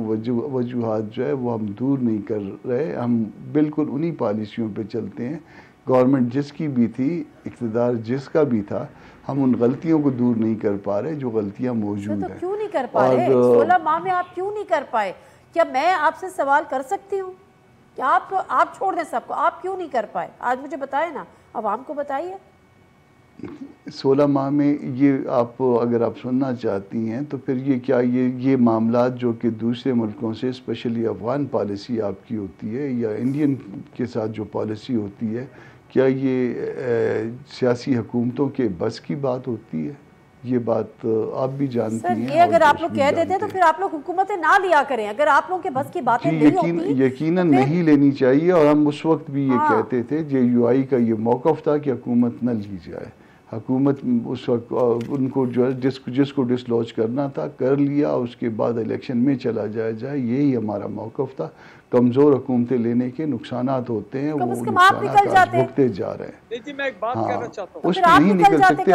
वजूहात जो है वो हम दूर नहीं कर रहे, हम बिल्कुल उन्हीं पॉलिसियों पे चलते हैं। गवर्नमेंट जिसकी भी थी, इक़्तिदार जिसका भी था, हम उन गलतियों को दूर नहीं कर पा रहे जो गलतियाँ मौजूद हैं। क्यों नहीं कर पा रहे? 16 माह में आप क्यों नहीं कर पाए? क्या मैं आपसे सवाल कर सकती हूँ? क्या आप छोड़ दें सबको, आप क्यों नहीं कर पाए? आज मुझे बताए ना, आवाम को बताइए। 16 माह में ये आप अगर आप सुनना चाहती हैं तो फिर ये क्या ये मामलात जो कि दूसरे मुल्कों से स्पेशली अफ़गान पॉलिसी आपकी होती है या इंडियन के साथ जो पॉलिसी होती है, क्या ये सियासी हुकूमतों के बस की बात होती है? ये बात आप भी जानती हैं। ये अगर आप लोग कह देते हैं तो फिर आप लोग हुकूमतें ना लिया करें। अगर आप लोगों के बस की बातें नहीं होती, यकीनन नहीं लेनी चाहिए। और हम उस वक्त भी ये कहते थे, JUI का ये मौक़िफ़ था कि हुकूमत न ली जाए। हुकूमत उस वक्त उनको जो है जिसको डिसलॉज करना था कर लिया, उसके बाद इलेक्शन में चला जाए, यही हमारा मौक़िफ़ था। कमज़ोर हुकूमतें लेने के नुकसानात होते हैं, वो नुकसानात भुगते जा रहे हैं। जी मैं एक बात कहना चाहता हूँ, उसमें नहीं निकल सकते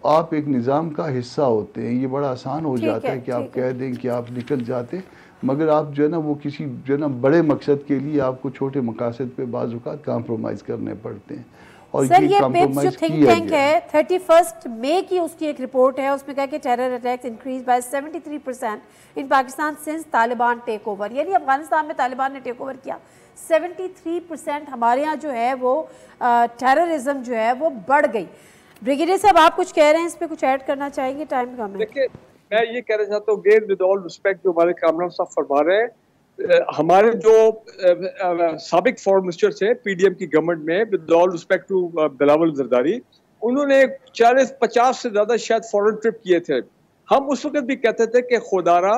आप एक निज़ाम का हिस्सा होते हैं। ये बड़ा आसान हो जाता है कि आप कह दें कि आप निकल जाते, मगर आप जो है ना वो किसी जो है ना बड़े मकसद के लिए आपको छोटे मकासद पे बाज़ औक़ात कॉम्प्रोमाइज़ करने पड़ते हैं। और सर ये पिप्स जो थिंक टैंक है 31 मई की उसकी एक रिपोर्ट है, उसमें कहा कि terror attacks increase by 73% in Pakistan since Taliban take over. यानी अफगानिस्तान में तालिबान ने टेक ओवर किया, 73% हमारे यहाँ जो है वो टेररिज्म जो है वो बढ़ गई। ब्रिगेडियर साहब आप कुछ कह रहे हैं, इस पर कुछ ऐड करना चाहेंगे? टाइम कम है। देखिए मैं ये कहना चाहता हूँ, गेन विद ऑल रिस्पेक्ट जो हमारे कामरान साहब फरमा रहे हैं, हमारे जो साबिक फॉरेन मिनिस्टर थे PDM की गवर्नमेंट में, with all respect to Bilawal Zardari, उन्होंने 40-50 से ज़्यादा शायद फॉरेन ट्रिप किए थे। हम उस वक्त भी कहते थे कि खुदारा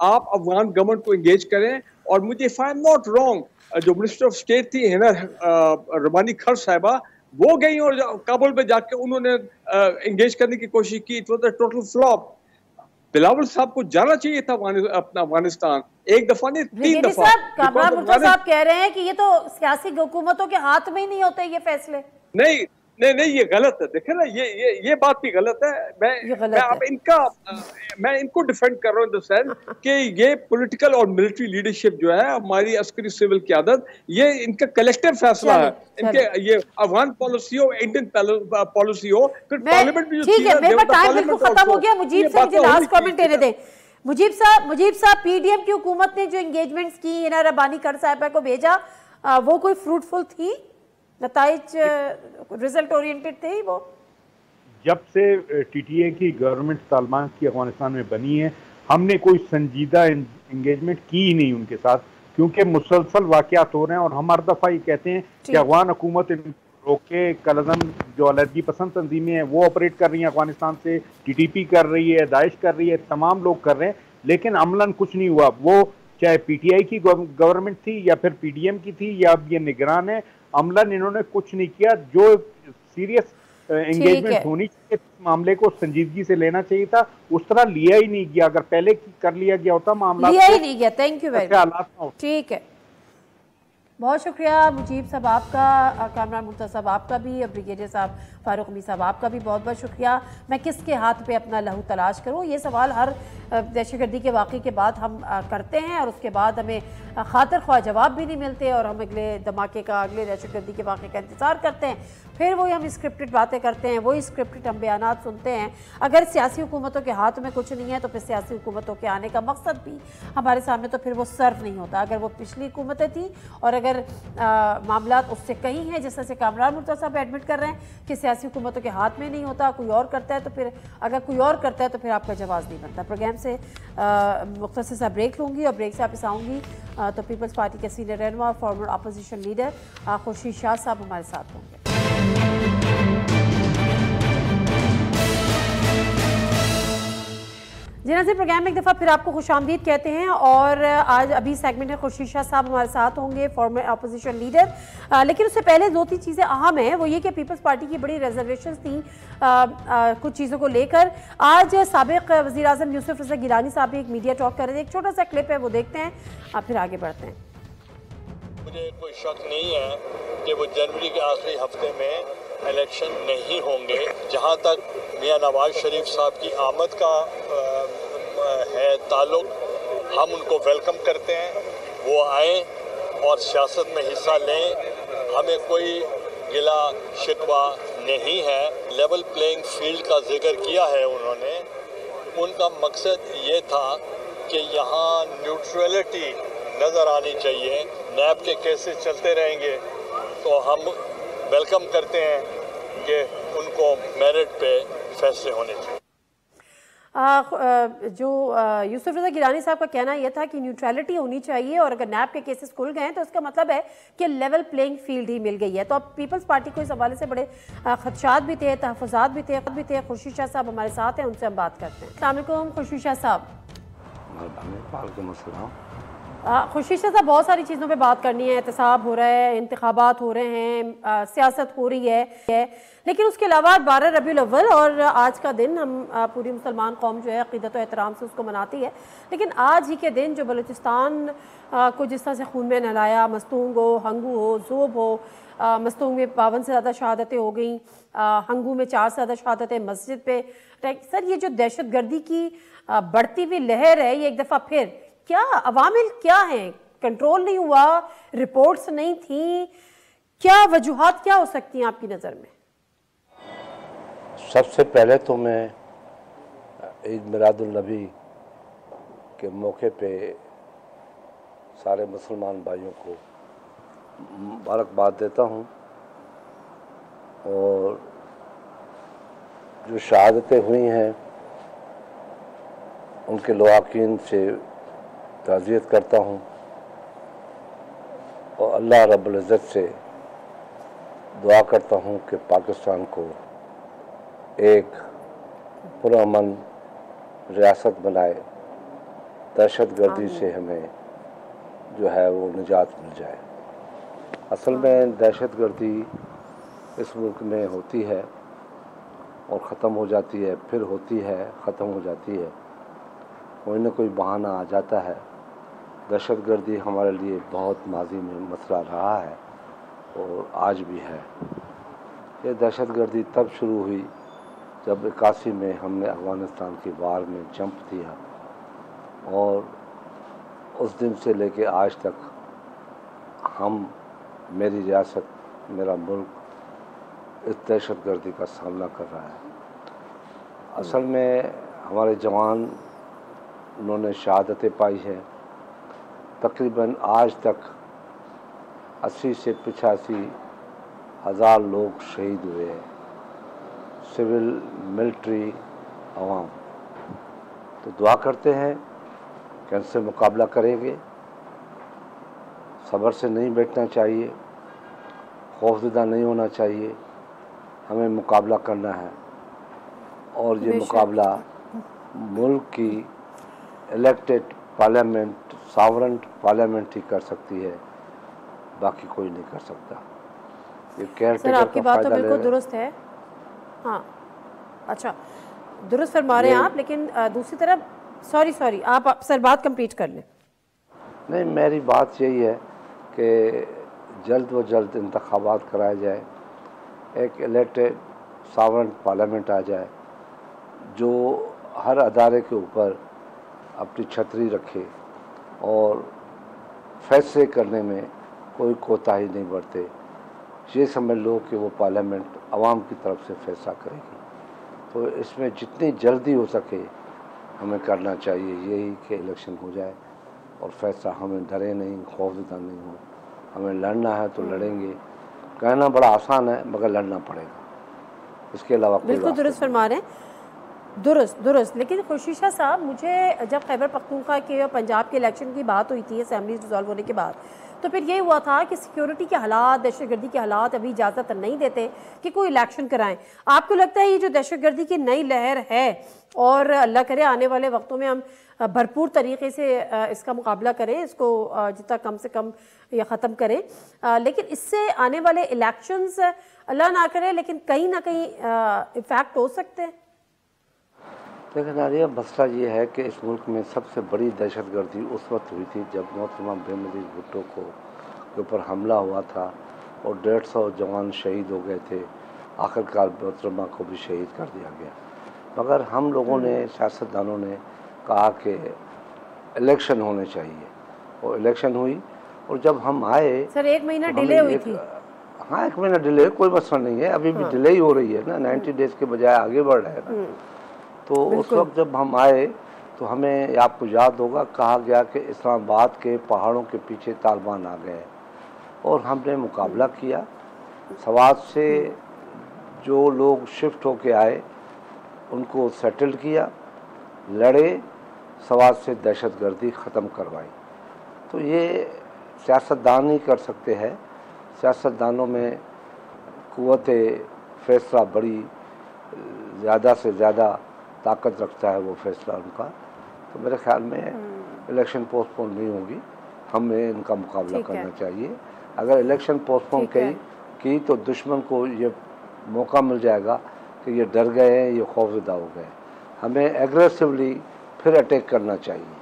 आप अफगान गवर्नमेंट को इंगेज करें। और मुझे if I am not wrong, जो मिनिस्टर ऑफ स्टेट थी हिना रबानी खर साहिबा, वो गई और काबुल में जाके उन्होंने इंगेज करने की कोशिश की। It was a total flop. Bilawal साहब को जाना चाहिए था अपना अफगानिस्तान, एक दफा नहीं 3 दफा। कामरान मुर्तज़ा साहब कह रहे हैं कि ये तो सियासी हुकूमतों के हाथ में ही नहीं होते ये फैसले। नहीं नहीं ये गलत है। देखे ना ये बात भी गलत है। मैं इनको डिफेंड कर रहा हूँ इन द सेंस कि ये पॉलिटिकल और मिलिट्री लीडरशिप जो है, हमारी अस्करी सिविल क़यादत, ये इनका कलेक्टिव फैसला है। इनके ये अफगान पॉलिसी हो, इंडियन पॉलिसी हो, फिर पार्लियामेंट भी ठीक है। मेरा टाइम बिल्कुल खत्म हो गया। मुजीब से मुझे लास्ट कमेंट देने दें। मुजीब साहब PDM की हुकूमत ने जो एंगेजमेंट्स की, हिना रबानी खर साहिबा को भेजा, वो कोई फ्रूटफुल थी? नताइज रिजल्ट ओरिएंटेड थे वो? जब से TTA की गवर्नमेंट तालिबान की अफगानिस्तान में बनी है, हमने कोई संजीदा इंगेजमेंट की ही नहीं उनके साथ, क्योंकि मुसलसल वाक़यात हो रहे हैं। और हम हर दफ़ा ये कहते हैं कि अफगान हुकूमत रोके, कलअज़म जो अलहदगी पसंद तंजीमें हैं वो ऑपरेट कर रही हैं अफगानिस्तान से, TTP कर रही है, दाइश कर रही है, तमाम लोग कर रहे हैं, लेकिन अमलन कुछ नहीं हुआ। वो चाहे PTI की गवर्नमेंट थी या फिर PDM की थी या अब ये निगरान है, अमलन इन्होंने कुछ नहीं किया। जो सीरियस एंगेजमेंट होनी चाहिए, मामले को संजीदगी से लेना चाहिए था, उस तरह लिया ही नहीं गया। अगर पहले कर लिया गया होता मामला, लिया ही नहीं गया। Thank you very much. ठीक है, बहुत शुक्रिया मुजीब साहब आपका, कामरान मुर्तज़ा साहब आपका भी, और ब्रिगेडियर साहब फारूक अमीर साहब आपका भी बहुत बहुत शुक्रिया। मैं किसके हाथ पे अपना लहू तलाश करूं, ये सवाल हर दहशतगर्दी के वाक़े के बाद हम करते हैं, और उसके बाद हमें खातिर ख्वाह जवाब भी नहीं मिलते, और हम अगले धमाके का, अगले दहशतगर्दी के वाक़े का इंतज़ार करते हैं। फिर वही हम स्क्रिप्टेड बातें करते हैं, वही स्क्रिप्टेड हम बयानात सुनते हैं। अगर सियासी हुकूमतों के हाथ में कुछ नहीं है तो फिर सियासी हुकूमतों के आने का मकसद भी हमारे सामने तो फिर वो सर्व नहीं होता। अगर वो पिछली हुकूमतें थी और अगर मामलात उससे कहीं हैं, जिस तरह से कामरान मुर्तज़ा साहब एडमिट कर रहे हैं कि सियासी हुकूमतों के हाथ में नहीं होता, कोई और करता है, तो फिर अगर कोई और करता है तो फिर आपका जवाब नहीं बनता। प्रोग्राम से मुख्तसर सा ब्रेक लूँगी, और ब्रेक से वापस आऊँगी तो पीपल्स पार्टी के सीनियर रहनुमा, farmer opposition leader Khurshid Shah साहब हमारे साथ होंगे। जी नाज़रीन, प्रोग्राम में एक दफ़ा फिर आपको खुशामदीद कहते हैं, और आज अभी सेगमेंट है खुर्शीद शाह साहब हमारे साथ होंगे, फॉर्मर अपोजिशन लीडर। लेकिन उससे पहले 2-3 चीज़ें अहम हैं, वो ये कि पीपल्स पार्टी की बड़ी रिजर्वेशन थी कुछ चीज़ों को लेकर। आज साबिक़ वज़ीर आज़म यूसुफ रज़ा गिलानी साहब भी एक मीडिया टॉक कर रहे थे, एक छोटा सा क्लिप है, वो देखते हैं, आप फिर आगे बढ़ते हैं। मुझे कोई शक नहीं है कि वो जनवरी के आखिरी हफ्ते में इलेक्शन नहीं होंगे। जहाँ तक मियां नवाज शरीफ साहब की आमद का है ताल्लुक, हम उनको वेलकम करते हैं, वो आएँ और सियासत में हिस्सा लें। हमें कोई गिला शिकवा नहीं है। लेवल प्लेइंग फील्ड का जिक्र किया है उन्होंने। उनका मकसद ये था कि यहाँ न्यूट्रलिटी नज़र आनी चाहिए। नैब के केसेस चलते रहेंगे तो हम वेलकम करते हैं कि उनको मेरिट पे फैसले होने चाहिए। जो यूसुफ रज़ा गिलानी साहब का कहना यह था कि न्यूट्रलिटी होनी चाहिए और अगर नैब के केसेस खुल गए हैं तो इसका मतलब है कि लेवल प्लेइंग फील्ड ही मिल गई है। तो अब पीपल्स पार्टी को इस हवाले से बड़े खदशात भी थे, तहफ़्फ़ुज़ात भी थे। खुर्शीद शाह साहब हमारे साथ हैं, उनसे हम बात करते हैं। अस्सलाम वालेकुम खुर्शीद शाह साहब। खुर्शीद शाह साहब, बहुत सारी चीज़ों पे बात करनी है। एहतसाब हो रहा है, इंतखाबात हो रहे हैं, सियासत हो रही है, लेकिन उसके अलावा 12 रबीउल अव्वल और आज का दिन हम पूरी मुसलमान कौम जो है अक़ीदत और एहतराम से उसको मनाती है। लेकिन आज ही के दिन जो बलूचिस्तान को जिस तरह से खून में नहलाया, मस्तूंग हो, हंगू हो, ज़ोब हो, मस्तूंग में 52 से ज़्यादा शहादतें हो गई, हंगू में 4 से ज़्यादा शहादतें मस्जिद पे। सर, ये जो दहशत गर्दी की बढ़ती हुई लहर है, ये एक दफ़ा फिर क्या अवामिल क्या हैं? कंट्रोल नहीं हुआ, रिपोर्ट्स नहीं थी, क्या वजूहात क्या हो सकती हैं आपकी नज़र में? सबसे पहले तो मैं ईद मिलादुन्नबी के मौके पे सारे मुसलमान भाइयों को मुबारकबाद देता हूँ और जो शहादतें हुई हैं उनके लवाकिन से ताज़ियत करता हूँ और अल्लाह रब्बुल इज़्ज़त से दुआ करता हूँ कि पाकिस्तान को एक पुरअमन रियासत बनाए, दहशतगर्दी से हमें जो है वो निजात मिल जाए। असल में दहशतगर्दी इस मुल्क में होती है और ख़त्म हो जाती है, फिर होती है, ख़त्म हो जाती है, कोई ना कोई बहाना आ जाता है। दहशतगर्दी हमारे लिए बहुत माजी में मसला रहा है और आज भी है। ये दहशतगर्दी तब शुरू हुई जब 81 में हमने अफ़गानिस्तान की वार में जंप दिया और उस दिन से लेके आज तक हम, मेरी रियासत, मेरा मुल्क इस दहशतगर्दी का सामना कर रहा है। असल में हमारे जवान उन्होंने शहादतें पाई हैं। तकरीबन आज तक 80 से 85 हज़ार लोग शहीद हुए हैं, सिविल, मिलिट्री, अवाम। तो दुआ करते हैं कि इनसे मुकाबला करेंगे। सब्र से नहीं बैठना चाहिए, खौफज़दा नहीं होना चाहिए, हमें मुकाबला करना है और ये मुकाबला मुल्क की इलेक्टेड पार्लियामेंट, सॉवरेन पार्लियामेंट ही कर सकती है, बाकी कोई नहीं कर सकता। ये केयरटेकर का आपकी बात तो फायदा बिल्कुल दुरुस्त है। हाँ, अच्छा, दुरुस्त फरमा रहे हैं आप, लेकिन दूसरी तरफ सॉरी आप सर बात कंप्लीट कर लें। नहीं, मेरी बात यही है कि जल्द व जल्द इंतखाबात कराए जाए, एक इलेक्टेड सॉवरेन पार्लियामेंट आ जाए जो हर अदारे के ऊपर अपनी छतरी रखे और फैसले करने में कोई कोताही नहीं बरते। ये समझ लो कि वो पार्लियामेंट आवाम की तरफ से फैसला करेगी। तो इसमें जितनी जल्दी हो सके हमें करना चाहिए यही कि इलेक्शन हो जाए और फैसला, हमें डरे नहीं, खौफज़दा नहीं हो। हमें लड़ना है तो लड़ेंगे। कहना बड़ा आसान है मगर लड़ना पड़ेगा, इसके अलावा बिल्कुल दुरुस्त फरमा रहे हैं, दुरुस्त। लेकिन खुर्शीद शाह साहब, मुझे जब खैबर पख्तूनख्वा के और पंजाब के इलेक्शन की बात हुई थी असेंबली डिसॉल्व होने के बाद, तो फिर ये हुआ था कि सिक्योरिटी के हालात, दहशतगर्दी के हालात अभी इजाज़त नहीं देते कि कोई इलेक्शन कराएं। आपको लगता है ये जो दहशतगर्दी की नई लहर है और अल्लाह करे आने वाले वक्तों में हम भरपूर तरीके से इसका मुकाबला करें, इसको जितना कम से कम या ख़त्म करें, लेकिन इससे आने वाले इलेक्शंस अल्लाह ना करे लेकिन कहीं ना कहीं इफेक्ट हो सकते हैं? लेकिन आलिया, मसला ये है कि इस मुल्क में सबसे बड़ी दहशतगर्दी उस वक्त हुई थी जब मोहतरमा बेनज़ीर भुट्टो के ऊपर हमला हुआ था और 150 जवान शहीद हो गए थे। आखिरकार मोहतरमा को भी शहीद कर दिया गया। मगर हम लोगों ने, सियासतदानों ने कहा कि इलेक्शन होने चाहिए और इलेक्शन हुई और जब हम आए, सर 1 महीना डिले हुई थी। हाँ, 1 महीना डिले, कोई मसला नहीं है, अभी भी डिले ही हो रही है ना, 90 डेज के बजाय आगे बढ़ रहे हैं ना। तो उस वक्त जब हम आए तो हमें, आपको याद होगा, कहा गया कि इस्लामाबाद के पहाड़ों के पीछे तालिबान आ गए और हमने मुकाबला किया। सवात से जो लोग शिफ्ट होके आए उनको सेटल्ड किया, लड़े, समाज से दहशतगर्दी ख़त्म करवाई। तो ये सियासतदान ही कर सकते हैं। सियासतदानों में क़ुव्वत फ़ैसला बड़ी ज़्यादा से ज़्यादा ताकत रखता है वो फैसला उनका। तो मेरे ख्याल में इलेक्शन पोस्टपोन नहीं होगी, हमें इनका मुकाबला करना चाहिए। अगर इलेक्शन पोस्टपोन की तो दुश्मन को ये मौका मिल जाएगा कि ये डर गए हैं, ये खौफज़दा हो गए। हमें एग्रेसिवली फिर अटैक करना चाहिए।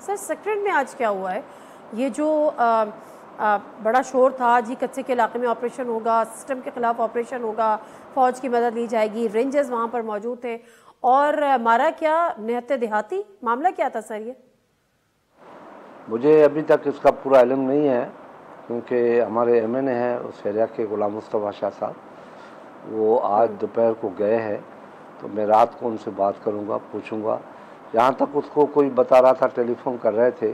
सर सेक्रेट में आज क्या हुआ है? ये जो बड़ा शोर था जी, कच्चे के इलाके में ऑपरेशन होगा, सिस्टम के खिलाफ ऑपरेशन होगा, फौज की मदद ली जाएगी, रेंजर्स वहाँ पर मौजूद थे और मारा क्या निहत्ते देहाती, मामला क्या था सर? ये मुझे अभी तक इसका पूरा इल्म नहीं है, क्योंकि हमारे MNA हैं उस एरिया के गुलाम मुस्तफ़ा शाह साहब, वो आज दोपहर को गए हैं। तो मैं रात को उनसे बात करूंगा, पूछूंगा। जहाँ तक उसको कोई बता रहा था, टेलीफोन कर रहे थे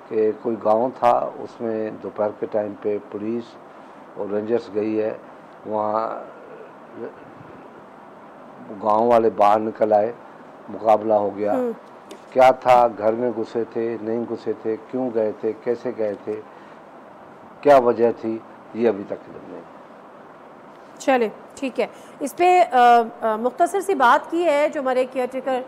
कि कोई गांव था, उसमें दोपहर के टाइम पे पुलिस और रेंजर्स गई है, वहाँ गांव वाले बाहर निकल आए, मुकाबला हो गया। क्या था, घर में घुसे थे, नहीं घुसे थे, क्यों गए थे, कैसे गए थे, क्या वजह थी, ये अभी तक नहीं। चले ठीक है, इस पे मुख्तसर सी बात की है जो हमारे केयरटेकर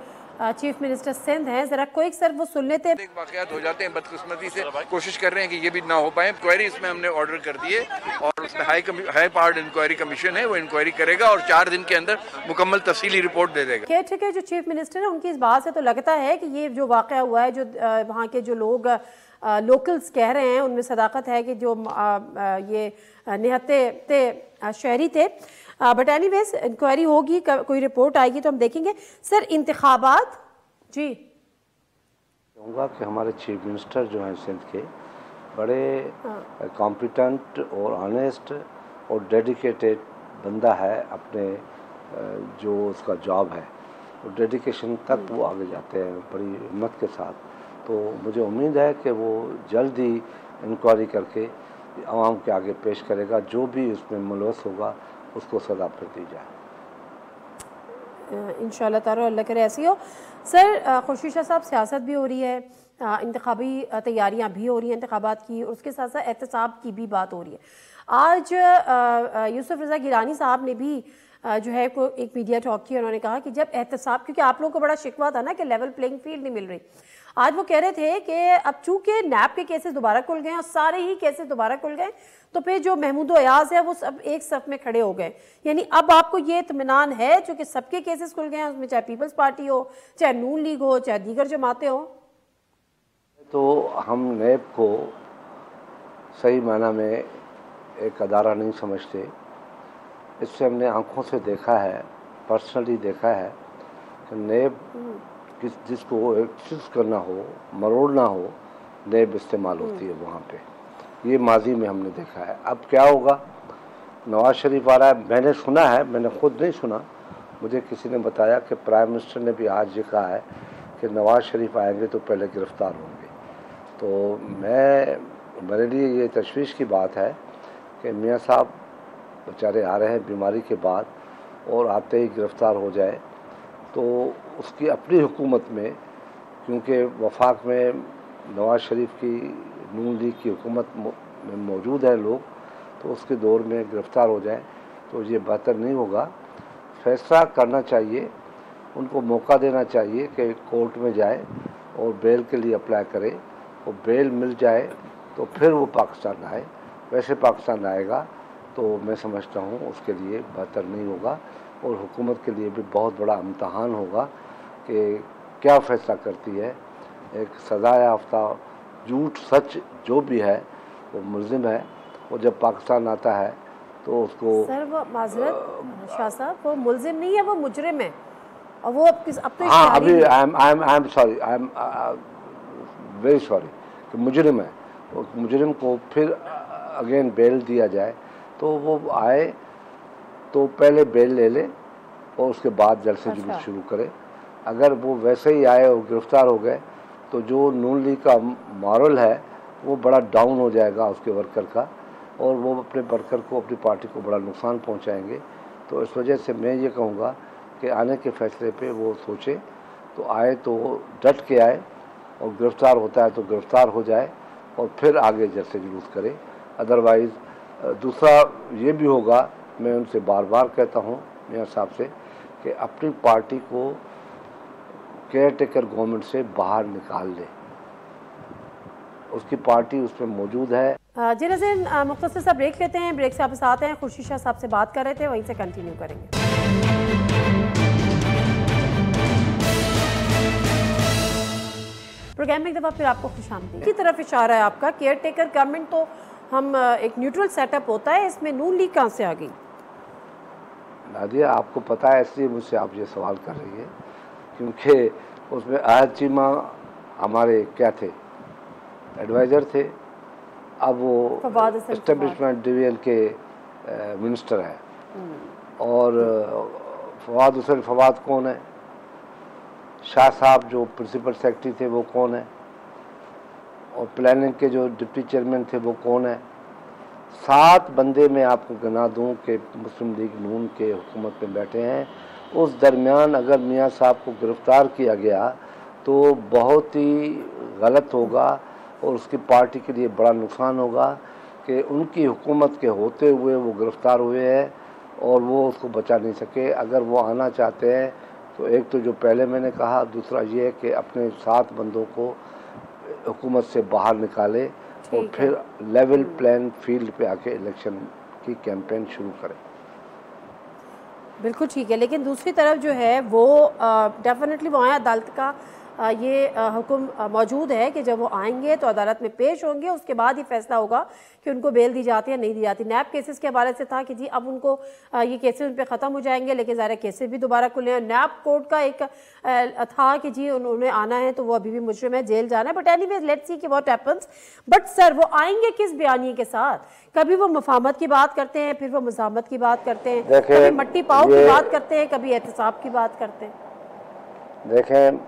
चीफ मिनिस्टर सिंध हैं, जरा कोई सर वो सुन लेते हैं। वाक़यात हो जाते हैं, बदकिस्मती से कोशिश कर रहे हैं कि ये भी ना हो पाए। इंक्वायरी इसमें हमने ऑर्डर कर दी है और उसमें हाई पावर्ड इंक्वायरी कमीशन है, वो इंक्वायरी करेगा और 4 दिन के अंदर मुकम्मल तफसीली रिपोर्ट दे देगा। केयरटेकर जो चीफ मिनिस्टर है, उनकी इस बात से तो लगता है कि ये जो वाक़या हुआ है, जो वहाँ के जो लोग लोकल्स कह रहे हैं, उनमें सदाकत है कि जो ये निहत्ते शहरी थे। बट एनीवेज इंक्वायरी होगी, कोई रिपोर्ट आएगी तो हम देखेंगे। सर इंतखाबात जी, कहूँगा कि हमारे चीफ मिनिस्टर जो हैं सिंध के, बड़े कॉम्पिटेंट और ऑनेस्ट और डेडिकेटेड बंदा है। अपने जो उसका जॉब है, वो डेडिकेशन तक वो आगे जाते हैं बड़ी हिम्मत के साथ। तो मुझे उम्मीद है कि वो जल्द ही इंक्वायरी करके आवाम के आगे पेश करेगा, जो भी उसमें मुलवस होगा उसको सज़ा फिर दी जाए इंशाअल्लाह ताला, अल्लाह करे ऐसी हो। सर खुर्शीद शाह साहब, सियासत भी हो रही है, इंतखाबी तैयारियां भी हो रही हैं इंतखाबात की, और उसके साथ साथ एहतसाब की भी बात हो रही है। आज यूसुफ रज़ा गिलानी साहब ने भी जो है को एक मीडिया टॉक की, उन्होंने कहा कि जब एहतसाब, क्योंकि आप लोगों को बड़ा शिकवा था ना कि लेवल प्लेइंग फील्ड नहीं मिल रही, आज वो कह रहे थे कि अब चूंकि नैब के केसेस दोबारा खुल गए और सारे ही केसेस दोबारा खुल गए, तो फिर जो महमूद अयाज है वो सब एक सफ में खड़े हो गए। यानी अब आपको ये इत्मीनान है चूंकि सबके केसेस खुल गए हैं, उसमें चाहे पीपल्स पार्टी हो, चाहे नून लीग हो, चाहे दीगर जमातें हो। तो हम नैब को सही माना में एक अदारा नहीं समझते। इससे हमने आंखों से देखा है, पर्सनली देखा है कि नैब जिसको एक्सेस करना हो, मरोड़ना हो, नैब इस्तेमाल होती है वहाँ पे। ये माजी में हमने देखा है। अब क्या होगा, नवाज शरीफ आ रहा है, मैंने सुना है, मैंने खुद नहीं सुना, मुझे किसी ने बताया कि प्राइम मिनिस्टर ने भी आज ये कहा है कि नवाज शरीफ आएंगे तो पहले गिरफ़्तार होंगे। तो मेरे लिए ये तशवीश की बात है कि मियाँ साहब बेचारे आ रहे हैं बीमारी के बाद, और आते ही गिरफ़्तार हो जाए तो उसकी अपनी हुकूमत में, क्योंकि वफाक में नवाज शरीफ की नून लीग की हुकूमत में मौजूद है लोग, तो उसके दौर में गिरफ़्तार हो जाए तो ये बेहतर नहीं होगा। फैसला करना चाहिए, उनको मौका देना चाहिए कि कोर्ट में जाए और बेल के लिए अप्लाई करे, और बेल मिल जाए तो फिर वो पाकिस्तान आए। वैसे पाकिस्तान आएगा तो मैं समझता हूँ उसके लिए बेहतर नहीं होगा, और हुकूमत के लिए भी बहुत बड़ा इम्तहान होगा कि क्या फ़ैसला करती है। एक सज़ा याफ्ता, झूठ सच जो भी है, वो मुल्ज़िम है, वो जब पाकिस्तान आता है तो उसको। सर वो माजरत शाह साहब, वो मुल्ज़िम नहीं है, वो मुजरिम है, और वो अब तो हाँ, अभी I am sorry, I am very sorry कि मुजरिम है। वो मुजरिम को फिर अगेन बेल दिया जाए तो वो आए तो पहले बेल ले ले और उसके बाद जल्द से जुलूस शुरू करे। अगर वो वैसे ही आए और गिरफ़्तार हो गए तो जो नून लीग का मॉरल है वो बड़ा डाउन हो जाएगा उसके वर्कर का। और वो अपने वर्कर को, अपनी पार्टी को बड़ा नुकसान पहुंचाएंगे। तो इस वजह से मैं ये कहूँगा कि आने के फैसले पे वो सोचे, तो आए तो डट के आए, और गिरफ्तार होता है तो गिरफ्तार हो जाए और फिर आगे जैसे जुलूस करे। अदरवाइज़ दूसरा ये भी होगा, मैं उनसे बार बार कहता हूँ मियाँ साहब से, कि अपनी पार्टी को केयर टेकर गवर्नमेंट से बाहर निकाल ले। उसकी पार्टी उसमें मौजूद है। जी नाज़रीन, मुख्तसर सा ब्रेक लेते हैं। ब्रेक से वापस आते हैं। खुर्शीद शाह साहब से बात कर रहे थे, वहीं से कंटिन्यू करेंगे। प्रोग्राम में एक दफ़ा फिर आपको खुशामदीद की तरफ इशारा है आपका। केयर टेकर गवर्नमेंट तो हम एक न्यूट्रल सेटअप होता है, इसमें नून लीग कहाँ से आ गई? नादिया, आपको पता है, इसलिए मुझसे आप ये सवाल कर रही है क्योंकि उसमें अहद चीमा हमारे क्या थे, एडवाइज़र थे। अब वो एस्टेब्लिशमेंट डिवीजन के मिनिस्टर हैं। और फवाद हुसैन फवाद कौन है? शाह साहब जो प्रिंसिपल सेक्रेटरी थे वो कौन है? और प्लानिंग के जो डिप्टी चेयरमैन थे वो कौन है? 7 बंदे मैं आपको गिना दूं कि मुस्लिम लीग नून के हुकूमत में बैठे हैं। उस दरमियान अगर मियाँ साहब को गिरफ़्तार किया गया तो बहुत ही गलत होगा और उसकी पार्टी के लिए बड़ा नुकसान होगा कि उनकी हुकूमत के होते हुए वो गिरफ़्तार हुए हैं और वो उसको बचा नहीं सके। अगर वो आना चाहते हैं तो एक तो जो पहले मैंने कहा, दूसरा ये है कि अपने 7 बंदों को हुकूमत से बाहर निकाले और फिर लेवल प्लेन फील्ड पे आके इलेक्शन की कैंपेन शुरू करें। बिल्कुल ठीक है, लेकिन दूसरी तरफ जो है वो डेफिनेटली वहाँ अदालत का ये हुक्म मौजूद है कि जब वो आएंगे तो अदालत में पेश होंगे, उसके बाद ही फैसला होगा कि उनको बेल दी जाती है नहीं दी जाती। नैब केसेस के हवाले से था कि जी अब उनको ये केसेस उन पर ख़त्म हो जाएंगे, लेकिन ज़ाहिर केसेस भी दोबारा खुले हैं। नैब कोर्ट का एक था कि जी उन्होंने आना है तो वो अभी भी मुजरिम है, जेल जाना है। बट एनीवेज लेट्स सी कि व्हाट हैपेंस। बट सर, वो आएंगे किस बयानी के साथ? कभी वो मुफाहमत की बात करते हैं, फिर वो मुज़ाहमत की बात करते हैं, कभी मट्टी पाव की बात करते हैं, कभी एहतिसाब की बात करते हैं। देखें,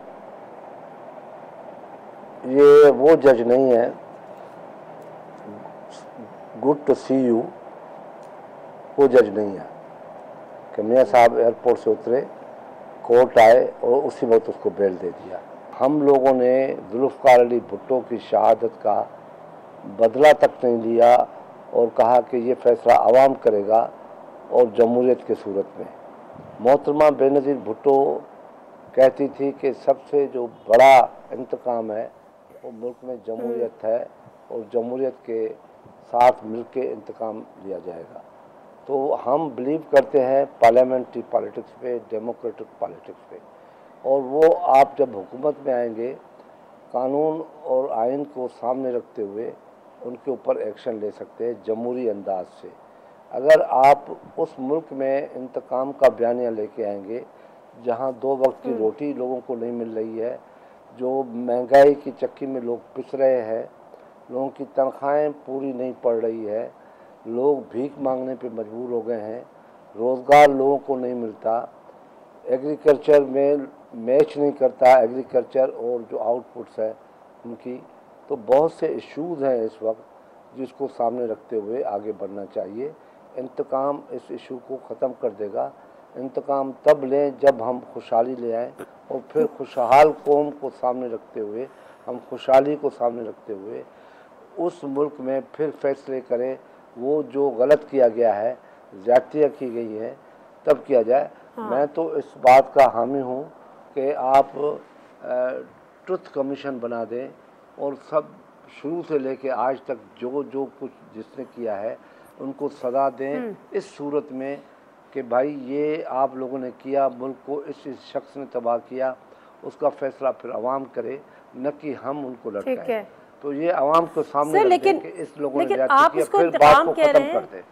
ये वो जज नहीं है गुड टू सी यू, वो जज नहीं है कि मियाँ साहब एयरपोर्ट से उतरे, कोर्ट आए और उसी वक्त उसको बेल दे दिया। हम लोगों ने जुल्फ़िकार अली भुट्टो की शहादत का बदला तक नहीं लिया और कहा कि ये फैसला आवाम करेगा और जमहूरियत की सूरत में। मोहतरमा बेनज़ीर भुट्टो कहती थी कि सबसे जो बड़ा इंतकाम है वो मुल्क में जमहूरियत है और जमहूरियत के साथ मिलके इंतकाम लिया जाएगा। तो हम बिलीव करते हैं पार्लियामेंट्री पॉलिटिक्स पे, डेमोक्रेटिक पॉलिटिक्स पे, और वो आप जब हुकूमत में आएंगे कानून और आइन को सामने रखते हुए उनके ऊपर एक्शन ले सकते हैं जमहूरी अंदाज से। अगर आप उस मुल्क में इंतकाम का बयानिया लेके आएंगे जहाँ 2 वक्त की रोटी लोगों को नहीं मिल रही है, जो महंगाई की चक्की में लोग पिस रहे हैं, लोगों की तनख्वाहें पूरी नहीं पड़ रही है, लोग भीख मांगने पे मजबूर हो गए हैं, रोज़गार लोगों को नहीं मिलता, एग्रीकल्चर में मैच नहीं करता एग्रीकल्चर और जो आउटपुट्स है उनकी, तो बहुत से इश्यूज़ हैं इस वक्त जिसको सामने रखते हुए आगे बढ़ना चाहिए। इंतकाम इस इशू को ख़त्म कर देगा। इंतकाम तब लें जब हम खुशहाली ले आएँ और फिर खुशहाल कौम को सामने रखते हुए, हम खुशहाली को सामने रखते हुए उस मुल्क में फिर फैसले करें। वो जो गलत किया गया है, ज़्यादतियाँ की गई हैं, तब किया जाए। मैं तो इस बात का हामी हूँ कि आप ट्रुथ कमीशन बना दें और सब शुरू से लेके आज तक जो जो कुछ जिसने किया है उनको सज़ा दें। इस सूरत में कि भाई ये आप लोगों ने किया, मुल्क को इस शख्स ने तबाह किया, उसका फैसला फिर आवाम करे, न कि हम उनको लटकाएं। तो ये आवाम को सामने रख दें कि इस लोगों ने आप किया, इसको फिर बात को खत्म कर दें।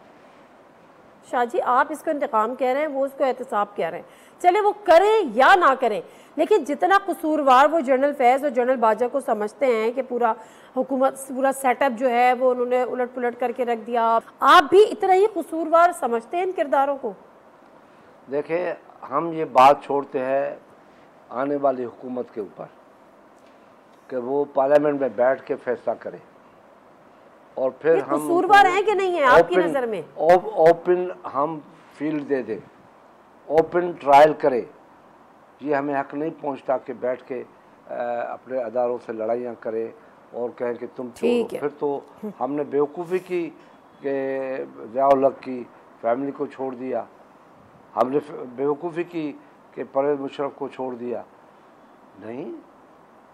शाह जी, आप इसको इंतकाम कह रहे हैं, वो इसको एहतिसाब कह रहे हैं। चले वो करें या ना करें, लेकिन जितना कसूरवार वो जनरल फैज़ और जनरल बाजा को समझते हैं कि पूरा हुकूमत, पूरा सेटअप जो है वो उन्होंने उलट पुलट करके रख दिया, आप भी इतना ही कसूरवार समझते हैं इन किरदारों को? देखें, हम ये बात छोड़ते हैं आने वाली हुकूमत के ऊपर कि वो पार्लियामेंट में बैठ के फैसला करे और फिर हम कसूरवार हैं कि नहीं है आपकी नज़र में? ओपन हम फील्ड दे दे, ओपन ट्रायल करे। ये हमें हक नहीं पहुंचता कि बैठ के अपने अदारों से लड़ाइयाँ करे और कहें कि तुम छोड़ो। फिर तो हमने बेवकूफ़ी की कि ज़िया-उल-हक की फैमिली को छोड़ दिया, हमने बेवकूफ़ी की कि परवेज़ मुशर्रफ को छोड़ दिया। नहीं,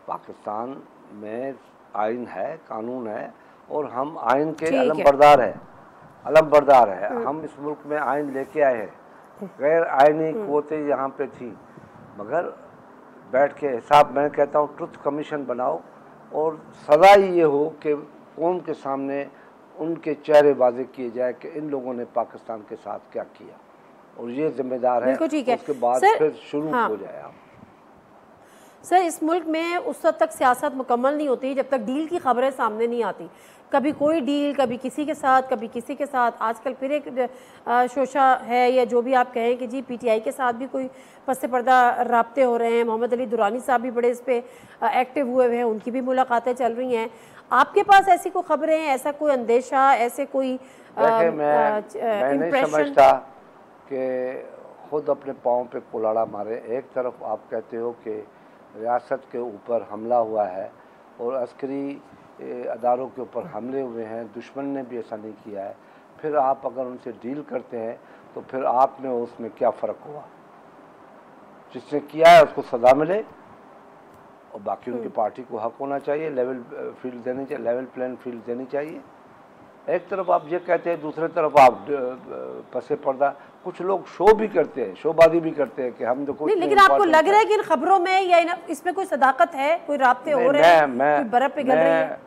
पाकिस्तान में आइन है, कानून है और हम आइन के अलमबरदार है, अलमबरदार है। हम इस मुल्क में आइन लेके आए हैं, गैर आइनी क़ुव्वतें यहाँ पे थी, मगर बैठ के हिसाब, मैं कहता हूँ ट्रुथ कमीशन बनाओ और सज़ा ये हो कि कौम के सामने उनके चेहरे वाज़ेह किए जाए कि इन लोगों ने पाकिस्तान के साथ क्या किया और ये जिम्मेदार है। उसके बाद फिर शुरू हो जाए। आप सर, इस मुल्क में उस वक्त तक सियासत मुकम्मल नहीं होती जब तक डील की खबरें सामने नहीं आती। कभी कोई डील, कभी किसी के साथ, कभी किसी के साथ। आजकल फिर एक शोशा है या जो भी आप कहें कि जी पीटीआई के साथ भी कोई पस पर्दा राब्ते हो रहे हैं। मोहम्मद अली दुरानी साहब भी बड़े इस पर एक्टिव हुए हैं, उनकी भी मुलाकातें चल रही हैं। आपके पास ऐसी कोई खबरें हैं, ऐसा कोई अंदेशा, ऐसे कोई मैं नहीं समझता कि खुद अपने पाँव पे कुल्हाड़ा मारे। एक तरफ आप कहते हो कि रियासत के ऊपर हमला हुआ है और अस्करी अदारों के ऊपर हमले हुए हैं, दुश्मन ने भी ऐसा नहीं किया है। फिर आप अगर उनसे डील करते हैं तो फिर आप में उसमें क्या फ़र्क हुआ? जिसने किया है उसको सज़ा मिले और बाकी उनकी पार्टी को हक होना चाहिए, लेवल फील्ड देनी चाहिए, लेवल प्लेइंग फील्ड देनी चाहिए। एक तरफ आप ये कहते हैं, दूसरी तरफ आप पसे पर्दा कुछ लोग शो भी करते हैं, शोबाजी भी करते हैं कि हम देखो। लेकिन आपको लग रहा है कि इन खबरों में या इसमें कोई सदाकत है, कोई राब्ते हो रहे हैं, कोई बर्फ पिघल रही है?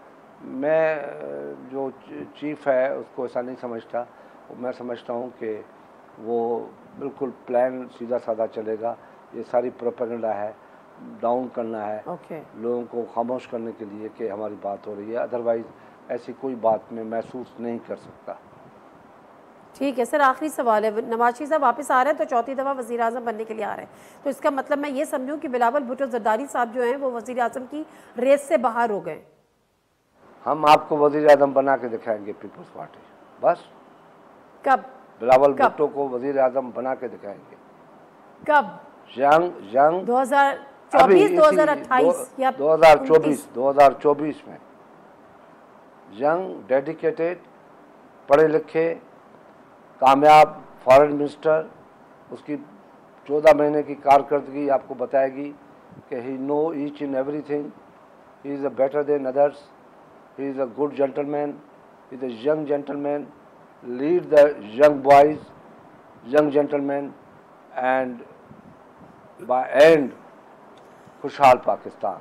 मैं जो चीफ है उसको ऐसा नहीं समझता। मैं समझता हूँ कि वो बिल्कुल प्लान सीधा साधा चलेगा। ये सारी प्रोपेगेंडा है, डाउन करना है लोगों को खामोश करने के लिए कि हमारी बात हो रही है। अदरवाइज ऐसी कोई बात मैं महसूस नहीं कर सकता। ठीक है सर, आखिरी सवाल है। नवाज शरीफ साहब वापस आ रहे हैं तो चौथी दफ़ा वज़ीर आज़म बनने के लिए आ रहे हैं, तो इसका मतलब मैं ये समझूं कि बिलावल भुट्टो ज़रदारी साहब जो हैं वो वज़ीर आज़म की रेस से बाहर हो गए। हम आपको वज़ीर आज़म बना के दिखाएंगे पीपल्स पार्टी। बस कब? बिलावल भुट्टो को वज़ीर आज़म बना के दिखाएंगे। कब? जंग 2024 2028 या 2024 में यंग, डेडिकेटेड, पढ़े लिखे, कामयाब फॉरेन मिनिस्टर, उसकी 14 महीने की कारकर्दगी आपको बताएगी कि he know each and everything, he is a better than others, he is a good gentleman, he is a young gentleman, lead the young boys, young gentleman and by and खुशहाल Pakistan.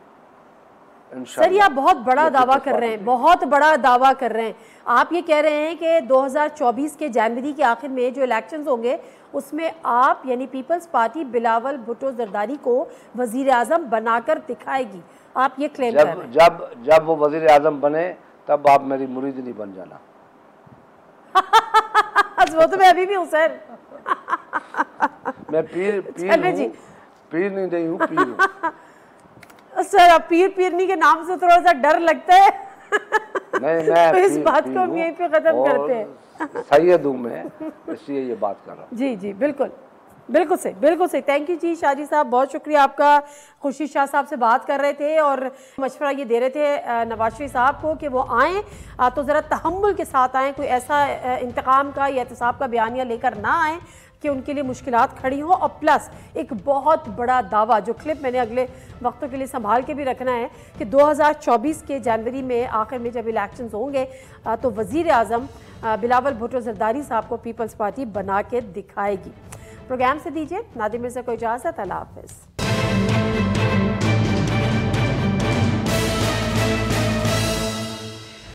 Sir, ये आप बहुत बड़ा दावा कर रहे हैं, बहुत बड़ा दावा कर रहे हैं। आप ये कह रहे हैं कि 2024 के जनवरी के आखिर में जो इलेक्शंस होंगे उसमें आप यानी पीपल्स पार्टी बिलावल भुट्टो ज़रदारी को वज़ीर आज़म बनाकर दिखाएगी, आप ये क्लेम कर रहे हैं? जब वो वज़ीर आज़म बने तब आप मेरी मुरीद नहीं बन जाना। वो तो मैं अभी भी हूँ सर। मैं पीर नहीं हूँ, पीर हूँ। सर, अब पीरनी के नाम से थोड़ा सा डर लगता है। नहीं, तो इस बात को हम यहीं पे खत्म करते हैं। सैयद हूं मैं, इसलिए ये बात कर रहा हूँ। जी, बिल्कुल बिल्कुल सही। थैंक यू जी शाजी साहब, बहुत शुक्रिया आपका। खुर्शीद शाह साहब से बात कर रहे थे और मशवरा ये दे रहे थे नवाज शरीफ साहब को कि वो आएँ तो ज़रा तहम्मुल के साथ आएँ, कोई ऐसा इंतकाम का या एहतसाब का बयानिया लेकर ना आएँ कि उनके लिए मुश्किलात खड़ी हों। और प्लस एक बहुत बड़ा दावा, जो क्लिप मैंने अगले वक्तों के लिए संभाल के भी रखना है, कि 2024 के जनवरी में आखिर में जब इलेक्शंस होंगे तो वज़ीर आज़म बिलावल भुट्टो ज़रदारी साहब को पीपल्स पार्टी बना के दिखाएगी। प्रोग्राम से दीजिए नादिर मिर्ज़ा को इजाज़त। अल्लाह हाफ़िज़।